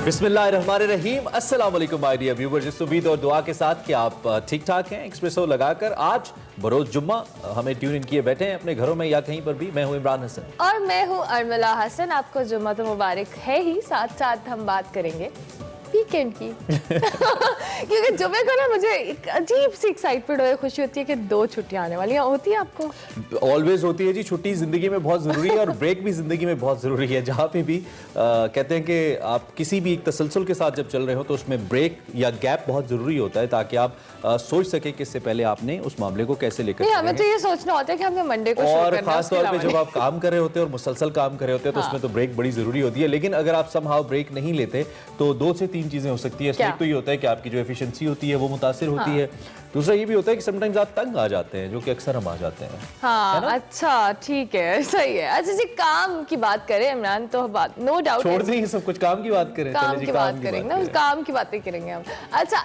बिस्मिल्लाहिर्रहमानिर्रहीम। अस्सलाम वालेकुम माय डियर व्यूअर्स। इस उम्मीद और दुआ के साथ कि आप ठीक ठाक हैं। एक्सप्रेसो लगाकर आज बरोज जुम्मा हमें ट्यून इन किए बैठे हैं अपने घरों में या कहीं पर भी। मैं हूं इमरान हसन और मैं हूं अर्मिला हसन। आपको जुम्मा तो मुबारक है ही, साथ साथ हम बात करेंगे वीकेंड की क्योंकि जुम्मे को ना मुझे एक अजीब सी एक्साइटमेंट और खुशी होती है कि 2 छुट्टियां आने वाली हैं। होती है आपको? ऑलवेज होती है जी। छुट्टी जिंदगी में बहुत जरूरी है और ब्रेक भी जिंदगी में बहुत जरूरी है। जहाँ पे भी कहते हैं कि आप किसी भी एक तसलसल के साथ जब चल रहे हो तो उसमें ब्रेक या गैप बहुत जरूरी होता है ताकि आप सोच सके कि इससे पहले आपने उस मामले को कैसे लेकर हमें तो ये सोचना होता है कि हमें मंडे को और खास तौर पे जब आप काम कर रहे होते हैं और मुसलसल काम कर रहे होते हैं तो उसमें तो ब्रेक बड़ी जरूरी होती है। लेकिन अगर आप समहाउ ब्रेक नहीं लेते तो 2 से 3 चीजें हो सकती है। एक तो ये होता है कि आपकी जो एफिशिएंसी होती है वो मुतासिर होती है। दूसरा ये भी होता है कि समटाइम्स आप तंग आ जाते हैं, जो कि अक्सर हम आ जाते हैं। हाँ, अच्छा ठीक है, सही है। अच्छा जी, काम की बात करें इमरान तो बात नो डाउट छोड़ दें सब कुछ, काम की बात करें। काम की बात करेंगे ना, काम की बातें करेंगे हम। अच्छा,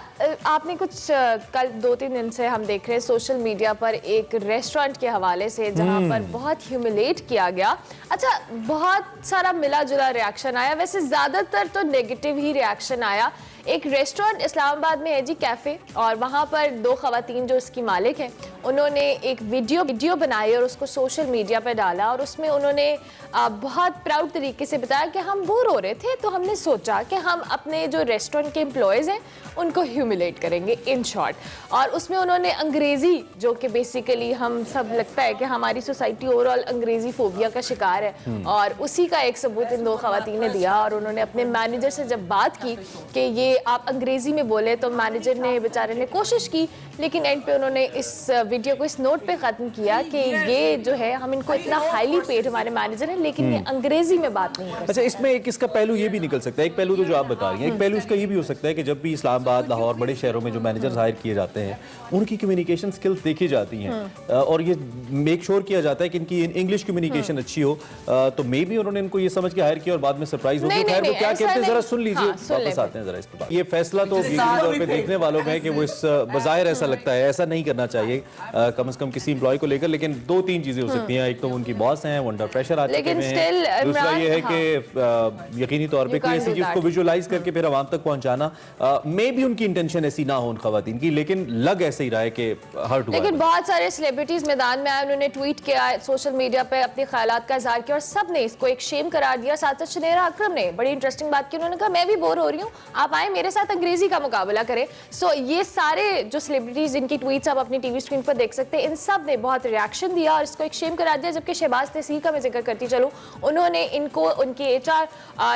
आपने कुछ कल 2-3 दिन से हम देख रहे हैं सोशल मीडिया पर एक रेस्टोरेंट के हवाले से जहां पर बहुत ह्यूमिलेट किया गया। अच्छा, बहुत सारा मिला जुला रिएक्शन आया, वैसे ज्यादातर तो नेगेटिव ही रिएक्शन आया। एक रेस्टोरेंट इस्लामाबाद में है जी, कैफे, और वहां पर 2 खवातीन जो इसकी मालिक हैं उन्होंने एक वीडियो बनाई और उसको सोशल मीडिया पर डाला और उसमें उन्होंने बहुत प्राउड तरीके से बताया कि हम बोर हो रहे थे तो हमने सोचा कि हम अपने जो रेस्टोरेंट के एम्प्लॉयज़ हैं उनको ह्यूमिलेट करेंगे, इन शॉर्ट। और उसमें उन्होंने अंग्रेज़ी, जो कि बेसिकली हम सब लगता है कि हमारी सोसाइटी ओवरऑल अंग्रेज़ी फोबिया का शिकार है, और उसी का एक सबूत इन 2 खवातीन ने दिया। और उन्होंने अपने मैनेजर से जब बात की कि ये आप अंग्रेज़ी में बोले तो मैनेजर ने बेचारे ने कोशिश की, लेकिन एंड पे उन्होंने इस वीडियो को इस नोट पे ख़त्म किया कि ये जो है हम इनको इतना हाईली पेड हमारे मैनेजर हैं लेकिन ये अंग्रेज़ी में बात नहीं करते। अच्छा, इसमें एक इसका पहलू ये भी निकल सकता है, एक पहलू तो जो आप बता रही हैं, एक पहलू इसका ये भी हो सकता है कि जब भी इस्लामाबाद, लाहौर, बड़े शहरों में जो मैनेजर्स हायर किए जाते हैं उनकी कम्युनिकेशन स्किल्स देखी जाती हैं और ये मेक श्योर किया जाता है कि इनकी इंग्लिश कम्युनिकेशन अच्छी हो। तो मे भी उन्होंने इनको ये समझ के हायर किया और बाद में सरप्राइज हो गया। खैर, वो क्या कहते हैं जरा सुन लीजिए, वापस आते हैं जरा इस पर। ये फैसला तो यकीनी तौर पे देखने वालों में है कि वो इस बज़ाहिर ऐसा लगता है, ऐसा नहीं करना चाहिए कम से कम किसी एम्प्लॉय को लेकर। लेकिन 2-3 चीजें हो सकती हैं। एक तो उनकी बॉस हैं, वो अंडर प्रेशर आ चुके हैं। दूसरा ये है कि यकीनी तौर पे कोई ऐसी चीज को विजुअलाइज करके फिर आवाम तक पहुंचाना, मे भी उनकी इंटेंशन ऐसी ना हो उन खवातीन की, लेकिन लग ऐसे ही रहा है कि हर्ट हुआ। लेकिन बहुत सारे सेलिब्रिटीज मैदान में आए, उन्होंने ट्वीट किया, सोशल मीडिया पे अपने ख्यालात का इजहार किया और सब ने इसको एक शेम करार दिया। साथ साथ शनेरा अकरम ने बड़ी इंटरेस्टिंग बात की, उन्होंने कहा मैं भी बोर हो रही हूँ, आप आए मेरे साथ अंग्रेजी का मुकाबला करें। सो ये सारे जो सेलिब्रिटीज जिनकी ट्वीट्स आप अपनी टीवी स्क्रीन पर देख सकते हैं, इन सब ने बहुत रिएक्शन दिया और इसको एक शेम करार दिया। जबकि शहबाज तहसील का मैं जिक्र करती चलूँ, उन्होंने इनको, उनकी HR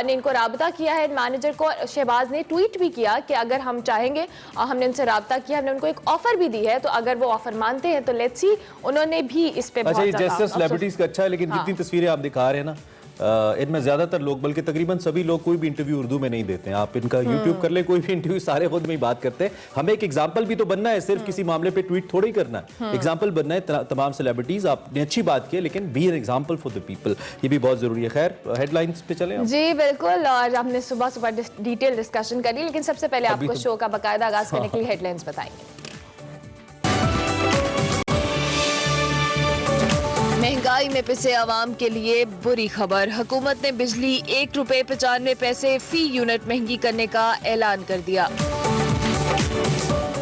ने इनको राबता किया है मैनेजर को। शहबाज ने ट्वीट भी किया कि अगर हम चाहेंगे, हमने उनसे राबता किया, हमने उनको एक ऑफर भी दी है, तो अगर वो ऑफर मानते हैं तो लेट्स सी। उन्होंने भी इस पे अच्छा, जैसे सेलिब्रिटीज का अच्छा है, लेकिन जितनी तस्वीरें आप दिखा रहे हैं ना, इनमें ज्यादातर लोग, बल्कि तकरीबन सभी लोग, कोई भी इंटरव्यू उर्दू में नहीं देते हैं। आप इनका यूट्यूब कर ले, कोई भी इंटरव्यू सारे खुद में ही बात करते हैं। हमें एक एग्जांपल भी तो बनना है, सिर्फ किसी मामले पे ट्वीट थोड़ा ही करना है। एग्जांपल बनना है तमाम सेलिब्रिटीज। आपने अच्छी बात की, लेकिन be an example for the people, ये भी बहुत जरूरी है। खैर, हेडलाइंस पे चले जी बिल्कुल, और हमने सुबह डिटेल डिस्कशन करी, लेकिन सबसे पहले आपको शो का बाकायदा आगाज करने के लिए हेडलाइंस बताएंगे। महंगाई में पिसे आवाम के लिए बुरी खबर, हुकूमत ने बिजली 1 रुपए 95 पैसे फी यूनिट महंगी करने का ऐलान कर दिया।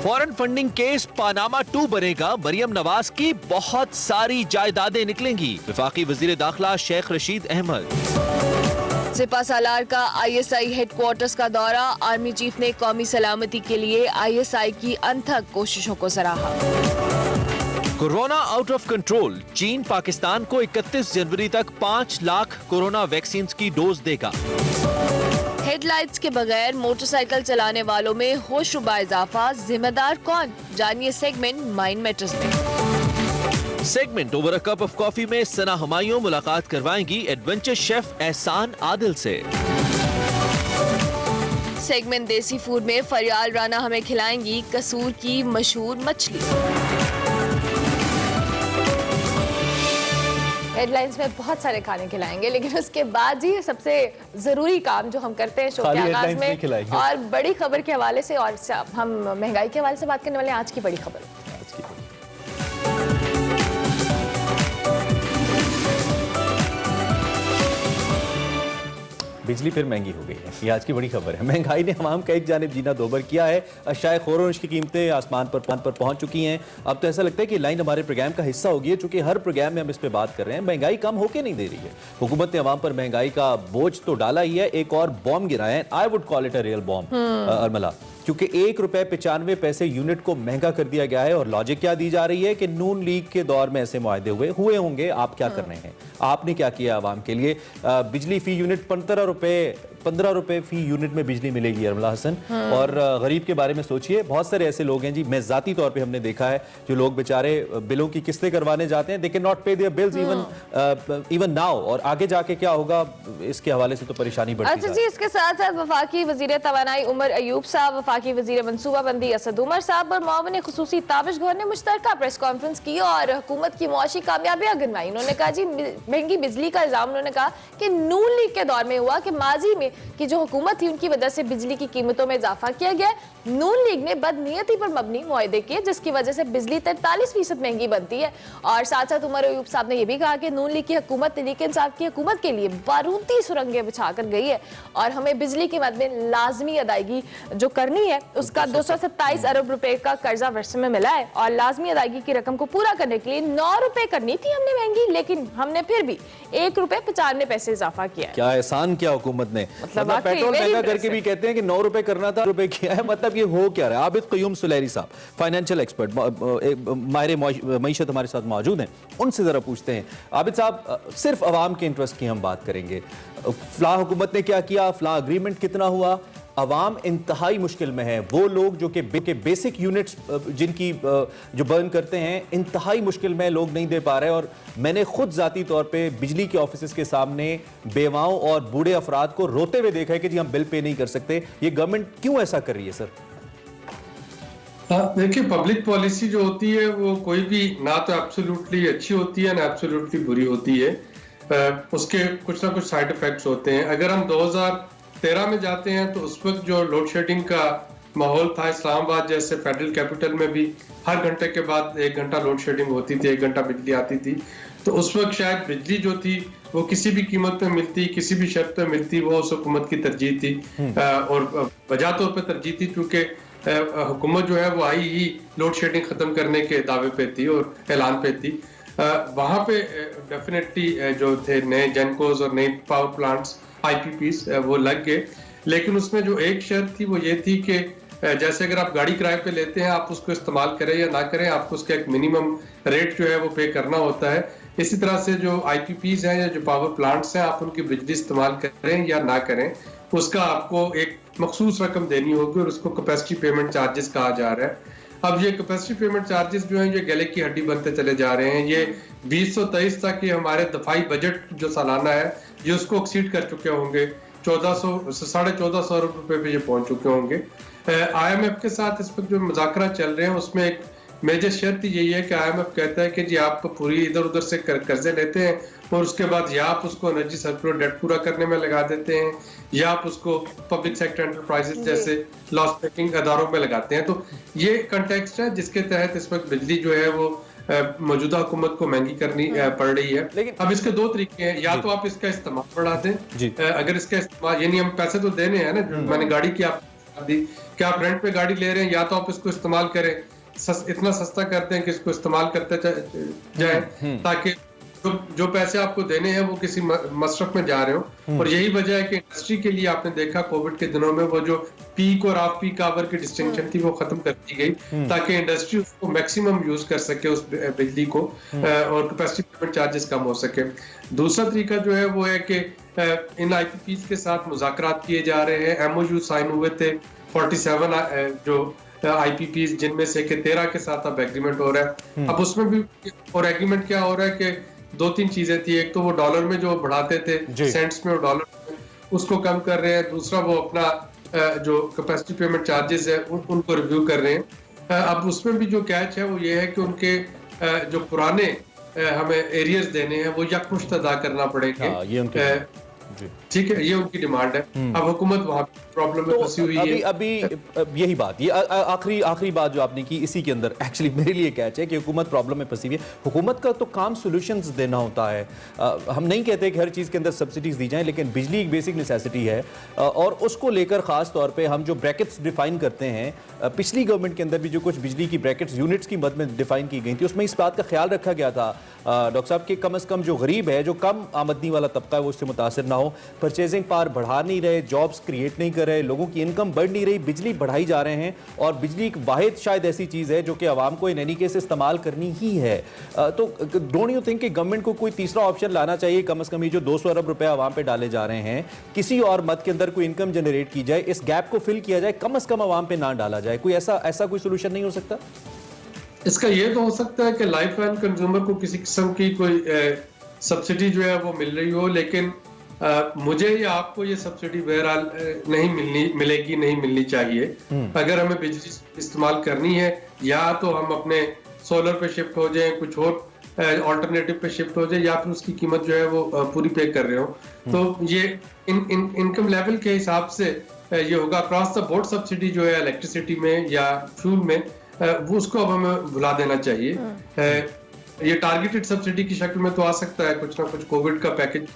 फॉरेन फंडिंग केस पानामा 2 बनेगा, मरियम नवाज की बहुत सारी जायदादें निकलेंगी, वफाकी वजीर दाखिला शेख रशीद अहमद। सिपा सालार का ISI हेडक्वार्टर्स का दौरा, आर्मी चीफ ने कौमी सलामती के लिए ISI की अनथक कोशिशों को सराहा। कोरोना आउट ऑफ कंट्रोल, चीन पाकिस्तान को 31 जनवरी तक 5 लाख कोरोना वैक्सीन की डोज देगा। हेडलाइट्स के बगैर मोटरसाइकिल चलाने वालों में होशरुबा इजाफा, जिम्मेदार कौन, जानिए सेगमेंट माइंड मैटर्स में। Segment over a cup of coffee में सना हमायूं मुलाकात करवाएंगी एडवेंचर शेफ एहसान आदिल से। सेगमेंट देसी फूड में फरियाल राना हमें खिलाएंगी कसूर की मशहूर मछली। हेडलाइंस में बहुत सारे खाने खिलाएंगे, लेकिन उसके बाद ही सबसे जरूरी काम जो हम करते हैं शो के आगाज में, और बड़ी खबर के हवाले से, और हम महंगाई के हवाले से बात करने वाले हैं। आज की बड़ी खबर, बिजली फिर महंगी हो गई है, ये आज की बड़ी खबर है। महंगाई ने अवाम का एक जानिब जीना दोबर किया है। अशाए खोरोश की कीमतें आसमान पर पहुंच चुकी हैं। अब तो ऐसा लगता है कि लाइन हमारे प्रोग्राम का हिस्सा होगी, चूंकि हर प्रोग्राम में हम इस पे बात कर रहे हैं। महंगाई कम होके नहीं दे रही है। हुकूमत ने अवाम पर महंगाई का बोझ तो डाला ही है, एक और बॉम्ब गिराया है। I would call it a real bomb अरमला, क्योंकि ₹1.95 यूनिट को महंगा कर दिया गया है। और लॉजिक क्या दी जा रही है कि नून लीग के दौर में ऐसे मुआहदे हुए होंगे, आप क्या कर रहे हैं, आपने क्या किया आवाम के लिए। बिजली फी यूनिट ₹15 फी यूनिट में बिजली मिलेगी अरमला हसन। और गरीब के बारे में सोचिए, बहुत सारे ऐसे लोग हैं जी, मैं जाती तौर पे हमने देखा है, जो लोग बेचारे बिलों की किस्तें करवाने जाते हैं, दे कैन नॉट पे देयर बिल्स इवन नाउ। और आगे जाके क्या होगा, इसके हवाले से तो परेशानी बढ़ती अच्छा जी, इसके साथ साथ वफाकी वजीर तवानाई उमर अयूब साहब, वफाकी वजीर मनसूबाबंदी असद उमर साहब और मुआविन खुसूसी ताबिश गौहर ने मुश्तरका प्रेस कॉन्फ्रेंस की और हुकूमत की मुआशी कामयाबियां गिनवाई। उन्होंने कहा जी, महंगी बिजली का इल्जाम उन्होंने कहा कि नून लीग के दौर में हुआ कि माजी में की जो हुकूमत थी उनकी वजह से बिजली की कीमतों में इजाफा किया गया। नून लीग ने बदनीयती पर मबनी मुआहदे किए, जिसकी वजह से बिजली 43% महंगी बनती है। और साथ साथ उमर अयूब साहब ने यह भी कहा कि नून लीग की हुकूमत तहरीक इंसाफ की हुकूमत के लिए बारूदी सुरंगें बिछाकर गई है और हमें बिजली की मद में लाजमी अदायगी जो करनी है उसका 227 अरब रुपए का कर्जा वर्ष में मिला है। और लाजमी अदायगी की रकम को पूरा करने के लिए 9 रुपए करनी थी हमने महंगी, लेकिन हमने फिर भी ₹1.95 इजाफा किया है। क्या एहसान किया हुकूमत ने, मतलब पेट्रोल महंगा करके भी कहते हैं कि 9 रुपए करना था, रुपए किया है। मतलब ये हो क्या रहा है। आबिद क़य्यूम सुलैरी साहब, फाइनेंशियल एक्सपर्ट, माहिर मईशत हमारे साथ मौजूद हैं, उनसे जरा पूछते हैं। आबिद साहब, सिर्फ अवाम के इंटरेस्ट की हम बात करेंगे। फलाह हुकूमत ने क्या किया, फलाह अग्रीमेंट कितना हुआ, अवाम इंतहाई मुश्किल में है। वो लोग जो कि बेसिक यूनिट्स जिनकी जो बर्न करते हैं, इंतहाई मुश्किल में लोग नहीं दे पा रहे। और मैंने खुद जाती तौर पे बिजली के ऑफिस के सामने बेवाओं और बूढ़े अफराद को रोते हुए देखा है कि जी हम बिल पे नहीं कर सकते। ये गवर्नमेंट क्यों ऐसा कर रही है सर? देखिए, पब्लिक पॉलिसी जो होती है वो कोई भी ना तो एब्सोल्युटली अच्छी होती है ना एब्सोल्युटली बुरी होती है। उसके कुछ ना कुछ साइड इफेक्ट्स होते हैं। अगर हम 2013 में जाते हैं तो उस वक्त जो लोड शेडिंग का माहौल था, इस्लामाबाद जैसे फेडरल कैपिटल में भी हर घंटे के बाद 1 घंटा लोड शेडिंग होती थी, 1 घंटा बिजली आती थी। तो उस वक्त शायद बिजली जो थी वो किसी भी कीमत पे मिलती, किसी भी शर्त पे मिलती, वो उस हुकूमत की तरजीह थी। और वजह तौर पर तरजीह थी क्योंकि हुकूमत जो है वो आई ही लोड शेडिंग खत्म करने के दावे पे थी और ऐलान पे थी। वहां पे डेफिनेटली जो थे नए जेनकोस और नए पावर प्लांट्स IPPs वो लग गए। लेकिन उसमें जो एक शर्त थी वो ये थी कि जैसे अगर आप गाड़ी किराए पे लेते हैं, आप उसको इस्तेमाल करें या ना करें, आपको उसका एक मिनिमम रेट जो है वो पे करना होता है। इसी तरह से जो IPPs हैं या जो पावर प्लांट्स हैं, आप उनकी बिजली इस्तेमाल करें या ना करें, उसका आपको एक मखसूस रकम देनी होगी और उसको कैपेसिटी पेमेंट चार्जेस कहा जा रहा है। अब ये कैपेसिटी पेमेंट चार्जेस जो हैं ये गले की हड्डी बनते चले जा रहे हैं। ये 2023 तक ये हमारे दफाई बजट जो सालाना है ये उसको एक्सीड कर चुके होंगे। 1400-1450 अरब रुपए पे ये पहुंच चुके होंगे। IMF के साथ इस वक्त जो मुज़ाकरा चल रहे हैं उसमें एक मेजर शर्त यही है कि IMF कहता है कि जी आप पूरी इधर उधर से कर्जे लेते हैं और उसके बाद या आप उसको एनर्जी सर्कुलर डेट पूरा करने में लगा देते हैं या आप उसको पब्लिक सेक्टर एंटरप्राइजेस जैसे लॉस मेकिंग अदारों में लगाते हैं। तो ये कंटेक्स्ट है जिसके तहत इस वक्त बिजली जो है वो मौजूदा हुकूमत को महंगी करनी पड़ रही है। लेकिन अब इसके 2 तरीके हैं, या तो आप इसका इस्तेमाल बढ़ा दें। अगर इसका इस्तेमाल, यानी हम पैसे तो देने हैं ना, मैंने गाड़ी की आप दी कि आप रेंट पे गाड़ी ले रहे हैं, या तो आप इसको इस्तेमाल करें, इतना सस्ता करते हैं कि इसको इस्तेमाल करते जाए ताकि जो पैसे आपको देने हैं वो किसी मसरफ में जा रहे हो। और यही वजह है कि इंडस्ट्री के लिए आपने देखा कोविड के दिनों में वो जो पीक और ऑफ पीक आवर की डिस्टिंक्शन थी वो खत्म कर दी गई ताकि इंडस्ट्री उसको मैक्सिमम यूज कर सके उस बिजली को और कैपेसिटी पेमेंट चार्जेस कम हो सके। दूसरा तरीका जो है वो है कि इन IPPs के साथ मुज़ाकरात किए जा रहे हैं। MOU साइन हुए थे 47 जो IPPs, जिनमें से कि 13 के साथ अब एग्रीमेंट हो रहा है। अब उसमें भी और एग्रीमेंट क्या हो रहा है कि 2-3 चीजें थी। एक तो वो डॉलर में जो बढ़ाते थे सेंट्स में और डॉलर में, उसको कम कर रहे हैं। दूसरा वो अपना जो कैपेसिटी पेमेंट चार्जेस है उनको रिव्यू कर रहे हैं। अब उसमें भी जो कैच है वो ये है कि उनके जो पुराने हमें एरियर्स देने हैं वो यकमुश्त अदा करना पड़ेंगे। ठीक है, ये उनकी डिमांड है। अब हुकूमत वहाँ प्रॉब्लम में फंसी हुई है। अभी यही बात, ये आखिरी बात जो आपने की, इसी के अंदर एक्चुअली मेरे लिए कैच है कि हुकूमत प्रॉब्लम में फंसी हुई है। हुकूमत का तो काम सॉल्यूशंस देना होता है। हम नहीं कहते कि हर चीज़ के अंदर सब्सिडीज दी जाएं, लेकिन बिजली एक बेसिक नेसेसिटी है और उसको लेकर ख़ास तौर पे हम जो ब्रैकेट्स डिफाइन करते हैं, पिछली गवर्नमेंट के अंदर भी जो कुछ बिजली की ब्रैकेट्स यूनिट्स की मद में डिफाइन की गई थी, उसमें इस बात का ख्याल रखा गया था डॉक्टर साहब कि कम से कम जो गरीब है, जो कम आमदनी वाला तबका है, वो इससे मुतासर ना हो। परचेजिंग पावर बढ़ा नहीं रहे, जॉब्स क्रिएट नहीं कर रहे, लोगों की इनकम बढ़ नहीं रही, बिजली बढ़ाई जा रहे हैं और बिजली एक वाहिद शायद ऐसी चीज़ है जो कि आवाम को इन एनी केस इस्तेमाल करनी ही है। तो डोंट यू थिंक कि गवर्नमेंट को कोई तीसरा ऑप्शन लाना चाहिए? कम से कम ये जो 200 अरब रुपए आवाम पे डाले जा रहे हैं, किसी और मद के अंदर कोई इनकम जनरेट की जाए, इस गैप को फिल किया जाए, कम से कम आवाम पे ना डाला जाए। कोई ऐसा कोई सोल्यूशन नहीं हो सकता? इसका ये तो हो सकता है कि लाइफ एंड कंज्यूमर को किसी किस्म की कोई सब्सिडी जो है वो मिल रही हो, लेकिन मुझे या आपको ये सब्सिडी बहरहाल नहीं मिलनी चाहिए। अगर हमें बिजली इस्तेमाल करनी है, या तो हम अपने सोलर पे शिफ्ट हो जाएं, कुछ और ऑल्टरनेटिव पे शिफ्ट हो जाए, या फिर उसकी कीमत जो है वो पूरी पे कर रहे हो। तो ये इनकम लेवल के हिसाब से ये होगा। अक्रॉस द बोर्ड सब्सिडी जो है इलेक्ट्रिसिटी में या फ्यूल में, वो उसको अब हमें भुला देना चाहिए। ये टारगेटेड सब्सिडी की शक्ल में तो आ सकता है, कुछ ना कुछ कोविड का पैकेज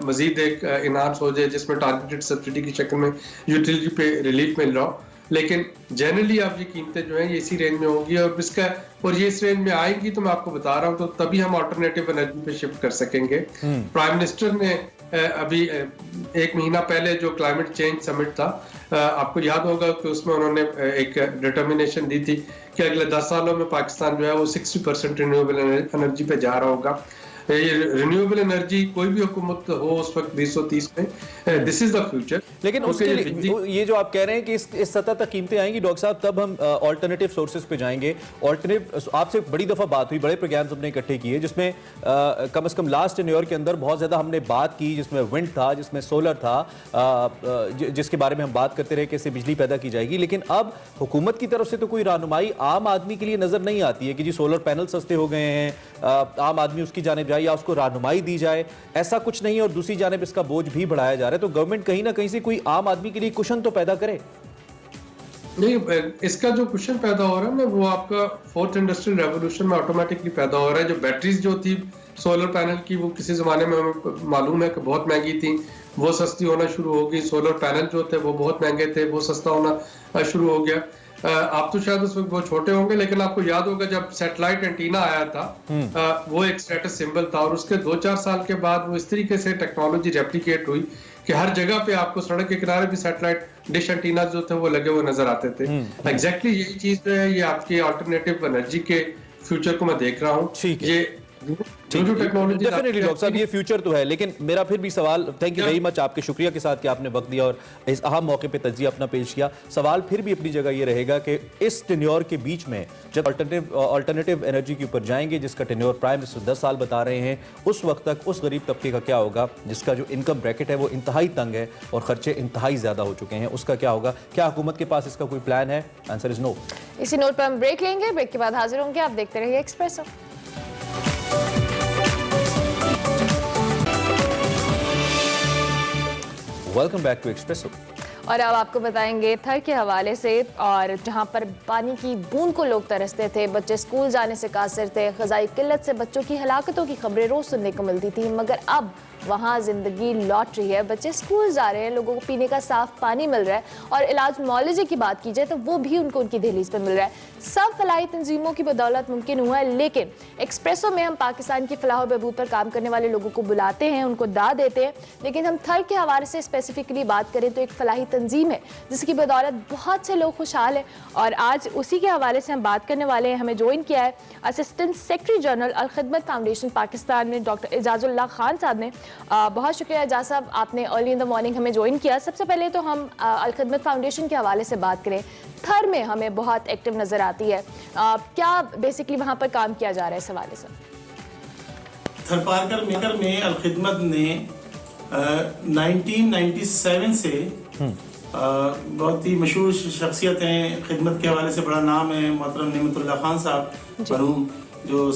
मजीद एक इनहांस हो जाए जिसमें टारगेटेड सब्सिडी की शक्ल में यूटिलिटी पे रिलीफ मिल रहा हो, लेकिन जनरली अब ये कीमतें जो हैं ये इसी रेंज में होंगी और ये इस रेंज में आएंगी तो मैं आपको बता रहा हूँ, तो तभी हम अल्टरनेटिव एनर्जी पे शिफ्ट कर सकेंगे। प्राइम मिनिस्टर ने अभी 1 महीना पहले जो क्लाइमेट चेंज समिट था, आपको याद होगा कि उसमें उन्होंने एक डिटर्मिनेशन दी थी कि अगले 10 सालों में पाकिस्तान जो है वो 60% रिन्यूएबल एनर्जी पे जा रहा होगा। ये रिन्यूएबल एनर्जी कोई भी हुकूमत हो उस वक्त 2030 में, दिस इज द फ्यूचर। लेकिन उसके लिए ये जो आप कह रहे हैं कि इस सतह तक कीमतें आएंगी डॉक्टर साहब, तब हम ऑल्टरनेटिव सोर्सेज पे जाएंगे। ऑल्टरनेटिव, आपसे बड़ी दफा बात हुई, बड़े प्रोग्राम्स हमने इकट्ठे किए जिसमें कम से कम लास्ट टेन्योर के अंदर बहुत ज्यादा हमने बात की, जिसमें विंड था, जिसमें सोलर था, जिसके बारे में हम बात करते रहे कैसे बिजली पैदा की जाएगी। लेकिन अब हुकूमत की तरफ से तो कोई रहनुमाई आम आदमी के लिए नजर नहीं आती है कि जी सोलर पैनल सस्ते हो गए हैं, आम आदमी उसकी जानिब जाए या उसको रहनुमाई दी जाए, ऐसा कुछ नहीं है। और दूसरी जानिब इसका बोझ भी बढ़ाया जा रहा है। तो गवर्नमेंट कहीं ना कहीं से कोई आम आदमी के लिए कुशन तो पैदा करे। नहीं, इसका जो क्वेश्चन पैदा हो रहा है ना, वो आपका 4th इंडस्ट्रियल रेवोल्यूशन में ऑटोमेटिकली पैदा हो रहा है। जो बैटरीज जो थी सोलर पैनल की, वो किसी जमाने में हमें मालूम है कि बहुत महंगी थी, वो सस्ती होना शुरू हो गई। सोलर पैनल जो थे वो बहुत महंगे थे, वो सस्ता होना शुरू हो गया। आप तो शायद उस वक्त बहुत छोटे होंगे, लेकिन आपको याद होगा जब सैटेलाइट एंटीना आया था, वो एक स्टेटस सिंबल था, और उसके 2-4 साल के बाद वो इस तरीके से टेक्नोलॉजी रेप्लिकेट हुई कि हर जगह पे आपको सड़क के किनारे भी सैटेलाइट डिश एंटीना जो थे वो लगे हुए नजर आते थे। एग्जैक्टली यही चीज जो है, ये आपकी अल्टरनेटिव एनर्जी के फ्यूचर को मैं देख रहा हूँ। ये डेफिनेटली डॉक्टर साहब, ये फ्यूचर तो है, लेकिन मेरा फिर भी सवाल, थैंक यू वेरी मच आपके शुक्रिया के साथ कि आपने वक्त दिया और इस अहम मौके पे तज्जिया अपना पेश किया। सवाल फिर भी अपनी जगह ये रहेगा कि इस टेन्योर के बीच में जब अल्टरनेटिव एनर्जी के ऊपर जाएंगे, जिसका टेन्योर प्राइम मिनिस्टर 10 साल बता रहे हैं, उस वक्त तक उस गरीब तबके का क्या होगा जिसका जो इनकम ब्रैकेट है वो इंतहाई तंग है और खर्चे इंतहाई ज्यादा हो चुके हैं, उसका क्या होगा? क्या हुकूमत के पास इसका कोई प्लान है? Answer is no. इसी नोट पर हम ब्रेक लेंगे, ब्रेक के बाद हाजिर होंगे। आप देखते रहिए Expresso. Welcome back to Expresso. और अब आपको बताएंगे थर के हवाले से, और जहां पर पानी की बूंद को लोग तरसते थे, बच्चे स्कूल जाने से कासिर थे, ग़िज़ाई किल्लत से बच्चों की हलाकतों की खबरें रोज सुनने को मिलती थी, मगर अब वहाँ ज़िंदगी लौट रही है। बच्चे स्कूल जा रहे हैं, लोगों को पीने का साफ पानी मिल रहा है, और इलाज मुआलजे की बात की जाए तो वो भी उनको उनकी दहलीज पर मिल रहा है। सब फलाही तंजीमों की बदौलत मुमकिन हुआ है, लेकिन एक्सप्रेसो में हम पाकिस्तान की फलाह और बहबूद पर काम करने वाले लोगों को बुलाते हैं, उनको दाद देते हैं। लेकिन हम थर के हवाले से स्पेसिफिकली बात करें तो एक फलाही तंजीम है जिसकी बदौलत बहुत से लोग खुशहाल हैं, और आज उसी के हवाले से हम बात करने वाले हैं। हमें ज्वाइन किया है असिस्टेंट सेक्रेटरी जनरल अल खिदमत फाउंडेशन पाकिस्तान में डॉक्टर एजाजुल्लाह खान साहब ने। बहुत शुक्रिया एजाज साहब, आपने अर्ली इन द मॉर्निंग हमें ज्वाइन किया। सबसे पहले तो हम अल खिदमत फाउंडेशन के हवाले से बात करें। थर में हमें बहुत एक्टिव नज़र आती है, क्या बेसिकली वहाँ पर काम किया जा रहा है इस हवाले से? थर पार्कर मेकर में अल खिदमत ने 1997 से बहुत ही मशहूर शख्सियत हैं, खिदमत के हवाले से बड़ा नाम है, मोहतरम नेमतुल्लाह खान साहब मरहूम जो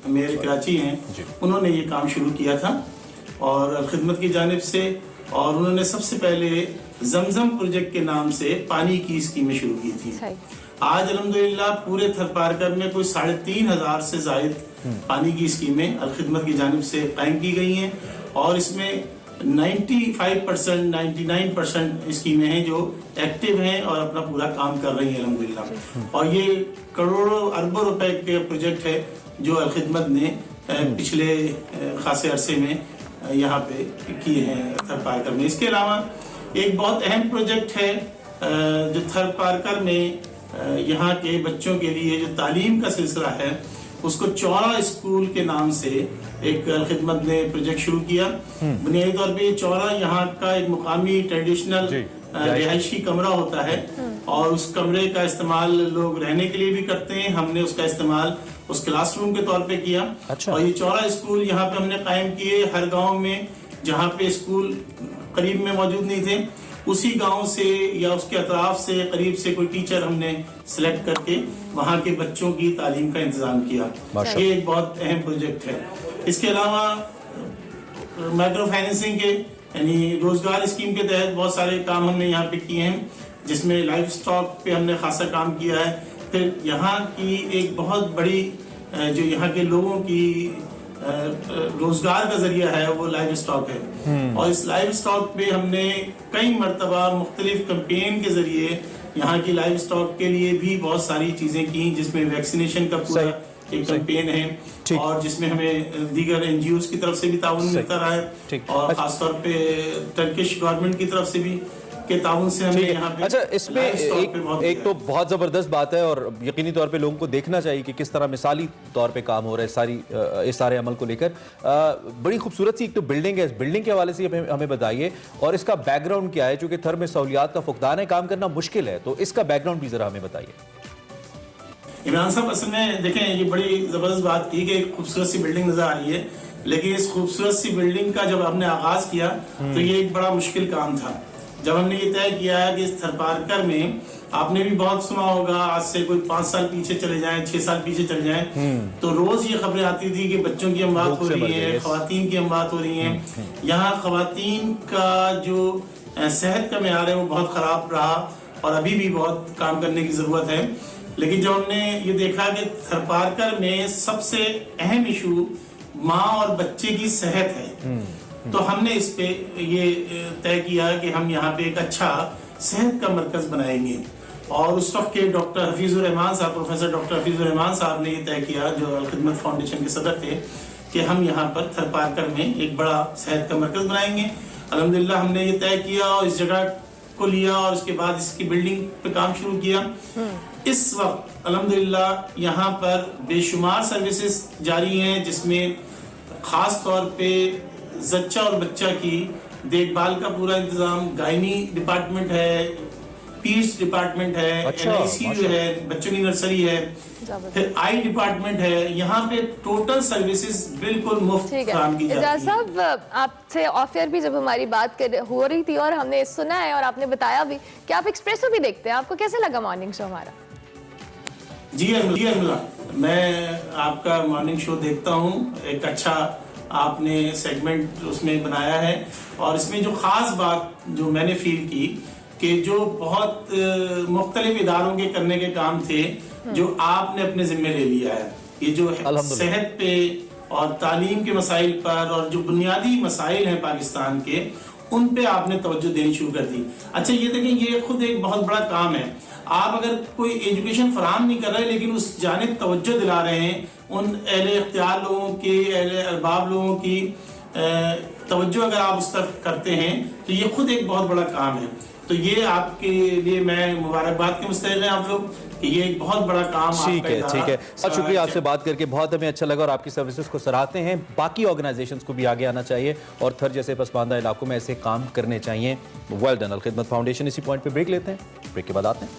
मेयर कराची हैं, उन्होंने ये काम शुरू किया था। और अलखिदमत की जानिब से, और उन्होंने सबसे पहले जमजम प्रोजेक्ट के नाम से पानी की स्कीमें शुरू की थी। सही। आज अल्हम्दुलिल्लाह पूरे थरपारकर में कोई 3,500 से जायद पानी की स्कीमें अलखिदमत की जानिब से कायम की गई हैं, और इसमें 95%, 99% स्कीमें हैं जो एक्टिव हैं और अपना पूरा काम कर रही हैं अल्हम्दुलिल्लाह। और ये करोड़ों अरबों रुपए के प्रोजेक्ट है जो अलखिदमत ने पिछले खासे अरसे में यहाँ पे किए हैं थरपारकर में। इसके अलावा एक बहुत अहम प्रोजेक्ट है जो थरपारकर में यहाँ के बच्चों के लिए जो तालीम का सिलसिला है, उसको चौरा स्कूल के नाम से एक खिदमत ने प्रोजेक्ट शुरू किया। बुनियादी तौर पे चौरा यहाँ का एक मुकामी ट्रेडिशनल रिहायशी कमरा होता है, और उस कमरे का इस्तेमाल लोग रहने के लिए भी करते हैं। हमने उसका इस्तेमाल उस क्लासरूम के तौर पे किया। अच्छा। और ये चौरा स्कूल यहाँ पे हमने कायम किए हर गांव में जहाँ पे स्कूल करीब में मौजूद नहीं थे, उसी गांव से या उसके अतराफ से करीब से कोई टीचर हमने सिलेक्ट करके वहाँ के बच्चों की तालीम का इंतजाम किया। ये एक बहुत अहम प्रोजेक्ट है। इसके अलावा माइक्रो फाइनेंसिंग के यानी रोजगार स्कीम के तहत बहुत सारे काम हमने यहाँ पे किए हैं, जिसमें लाइफ स्टॉक पे हमने खासा काम किया है। फिर यहाँ की एक बहुत बड़ी जो यहाँ के लोगों की रोजगार का जरिया है वो लाइव स्टॉक है, और इस लाइव स्टॉक पे हमने कई मरतबा मुख्तलिफ कैंपेन के जरिए यहाँ की लाइव स्टॉक के लिए भी बहुत सारी चीजें की, जिसमें वैक्सीनेशन का पूरा एक कैंपेन है, और जिसमें हमें दीगर एनजीओ की तरफ से भी ताउन मिलता रहा है, और खासतौर पे टर्किश गवर्नमेंट की तरफ से भी के ताउन से हमने यहाँ पे। अच्छा, इसमें एक तो बहुत ज़बरदस्त बात है, और यकीनी तौर पे लोगों को देखना चाहिए कि किस तरह मिसाली तौर पे काम हो रहा है इस सारे अमल को लेकर। बड़ी खूबसूरत सी एक तो बिल्डिंग है, इस बिल्डिंग के हवाले से हमें बताइए, और इसका बैकग्राउंड क्या है, चूँकि थर में सहूलियात का फुकदान है, काम करना मुश्किल है, तो इसका बैकग्राउंड भी ज़रा हमें बताइए। इमरान साहब, असल में देखें, ये बड़ी ज़बरदस्त बात की कि एक खूबसूरत सी बिल्डिंग नज़र आ रही है, लेकिन इस खूबसूरत सी बिल्डिंग का जब हमने आगाज़ किया तो ये एक बड़ा मुश्किल काम था। जब हमने ये तय किया है कि इस थरपारकर में, आपने भी बहुत सुना होगा, आज से कोई 5 साल पीछे चले जाएं, 6 साल पीछे चले जाएं, तो रोज ये खबरें आती थी कि बच्चों की अमवात हो रही है, खवातीन की अमवात हो रही है। यहाँ खवातीन का जो सेहत का मेयार है वो बहुत खराब रहा, और अभी भी बहुत काम करने की जरूरत है। लेकिन जब हमने ये देखा कि थरपारकर में सबसे अहम इशू माँ और बच्चे की सेहत है, तो हमने इस पे ये तय किया कि हम यहाँ पे एक अच्छा सेहत का मरकज बनाएंगे। और उस वक्त के डॉक्टर हफीजुर रहमान साहब, प्रोफेसर डॉक्टर हफीजुर रहमान साहब ने ये तय किया, जो अलखिदमत फाउंडेशन के सदर थे, कि हम यहाँ पर थरपारकर में एक बड़ा सेहत का मरकज बनाएंगे। अल्हम्दुलिल्लाह हमने ये तय किया और इस जगह को लिया, और उसके बाद इसकी बिल्डिंग पे काम शुरू किया। इस वक्त अल्हम्दुलिल्लाह यहाँ पर बेशुमार सर्विसेज जारी हैं, जिसमें खास तौर पे जच्चा और बच्चा की देखभाल का पूरा इंतजाम, गायनी डिपार्टमेंट है, पीस डिपार्टमेंट है, NICU है, बच्चों की नर्सरी है, फिर आई डिपार्टमेंट है। यहाँ पे टोटल सर्विसेज बिल्कुल मुफ्त काम की जाती है। एजाज साहब, आपसे ऑफ एयर भी जब हमारी बात हो रही थी और हमने सुना है और आपने बताया भी कि आप एक्सप्रेसो भी देखते हैं, आपको कैसे लगा मॉर्निंग शो हमारा? जी अल्हम्दुलिल्लाह, मैं आपका मॉर्निंग शो देखता हूँ। एक अच्छा आपने सेगमेंट उसमें बनाया है, और इसमें जो खास बात जो मैंने फील की कि जो बहुत मुख्तलिफ इदारों के करने के काम थे, जो आपने अपने जिम्मे ले लिया है। ये जो सेहत पे और तालीम के मसाइल पर, और जो बुनियादी मसाइल हैं पाकिस्तान के, उन पे आपने तवज्जो देनी शुरू कर दी। अच्छा, ये देखें, ये खुद एक बहुत बड़ा काम है। आप अगर कोई एजुकेशन फराहम नहीं कर रहे, लेकिन उस जानिब तवज्जो दिला रहे हैं, उन अहले इख्तियार लोगों की, अहले अरबाब लोगों की तवज्जो अगर आप उस तरफ करते हैं, तो ये खुद एक बहुत बड़ा काम है। तो ये आपके लिए मैं मुबारकबाद के मुस्तहिक़ हैं आप लोग, कि ये एक बहुत बड़ा काम। ठीक है। बहुत शुक्रिया, आपसे बात करके बहुत हमें अच्छा लगा, और आपकी सर्विसेज को सराहते हैं। बाकी ऑर्गेनाइजेशंस को भी आगे आना चाहिए, और थर जैसे पसमानदा इलाकों में ऐसे काम करने चाहिए। Well done. अलखिदमत फाउंडेशन इसी पॉइंट पे ब्रेक लेते हैं, ब्रेक के बाद आते हैं।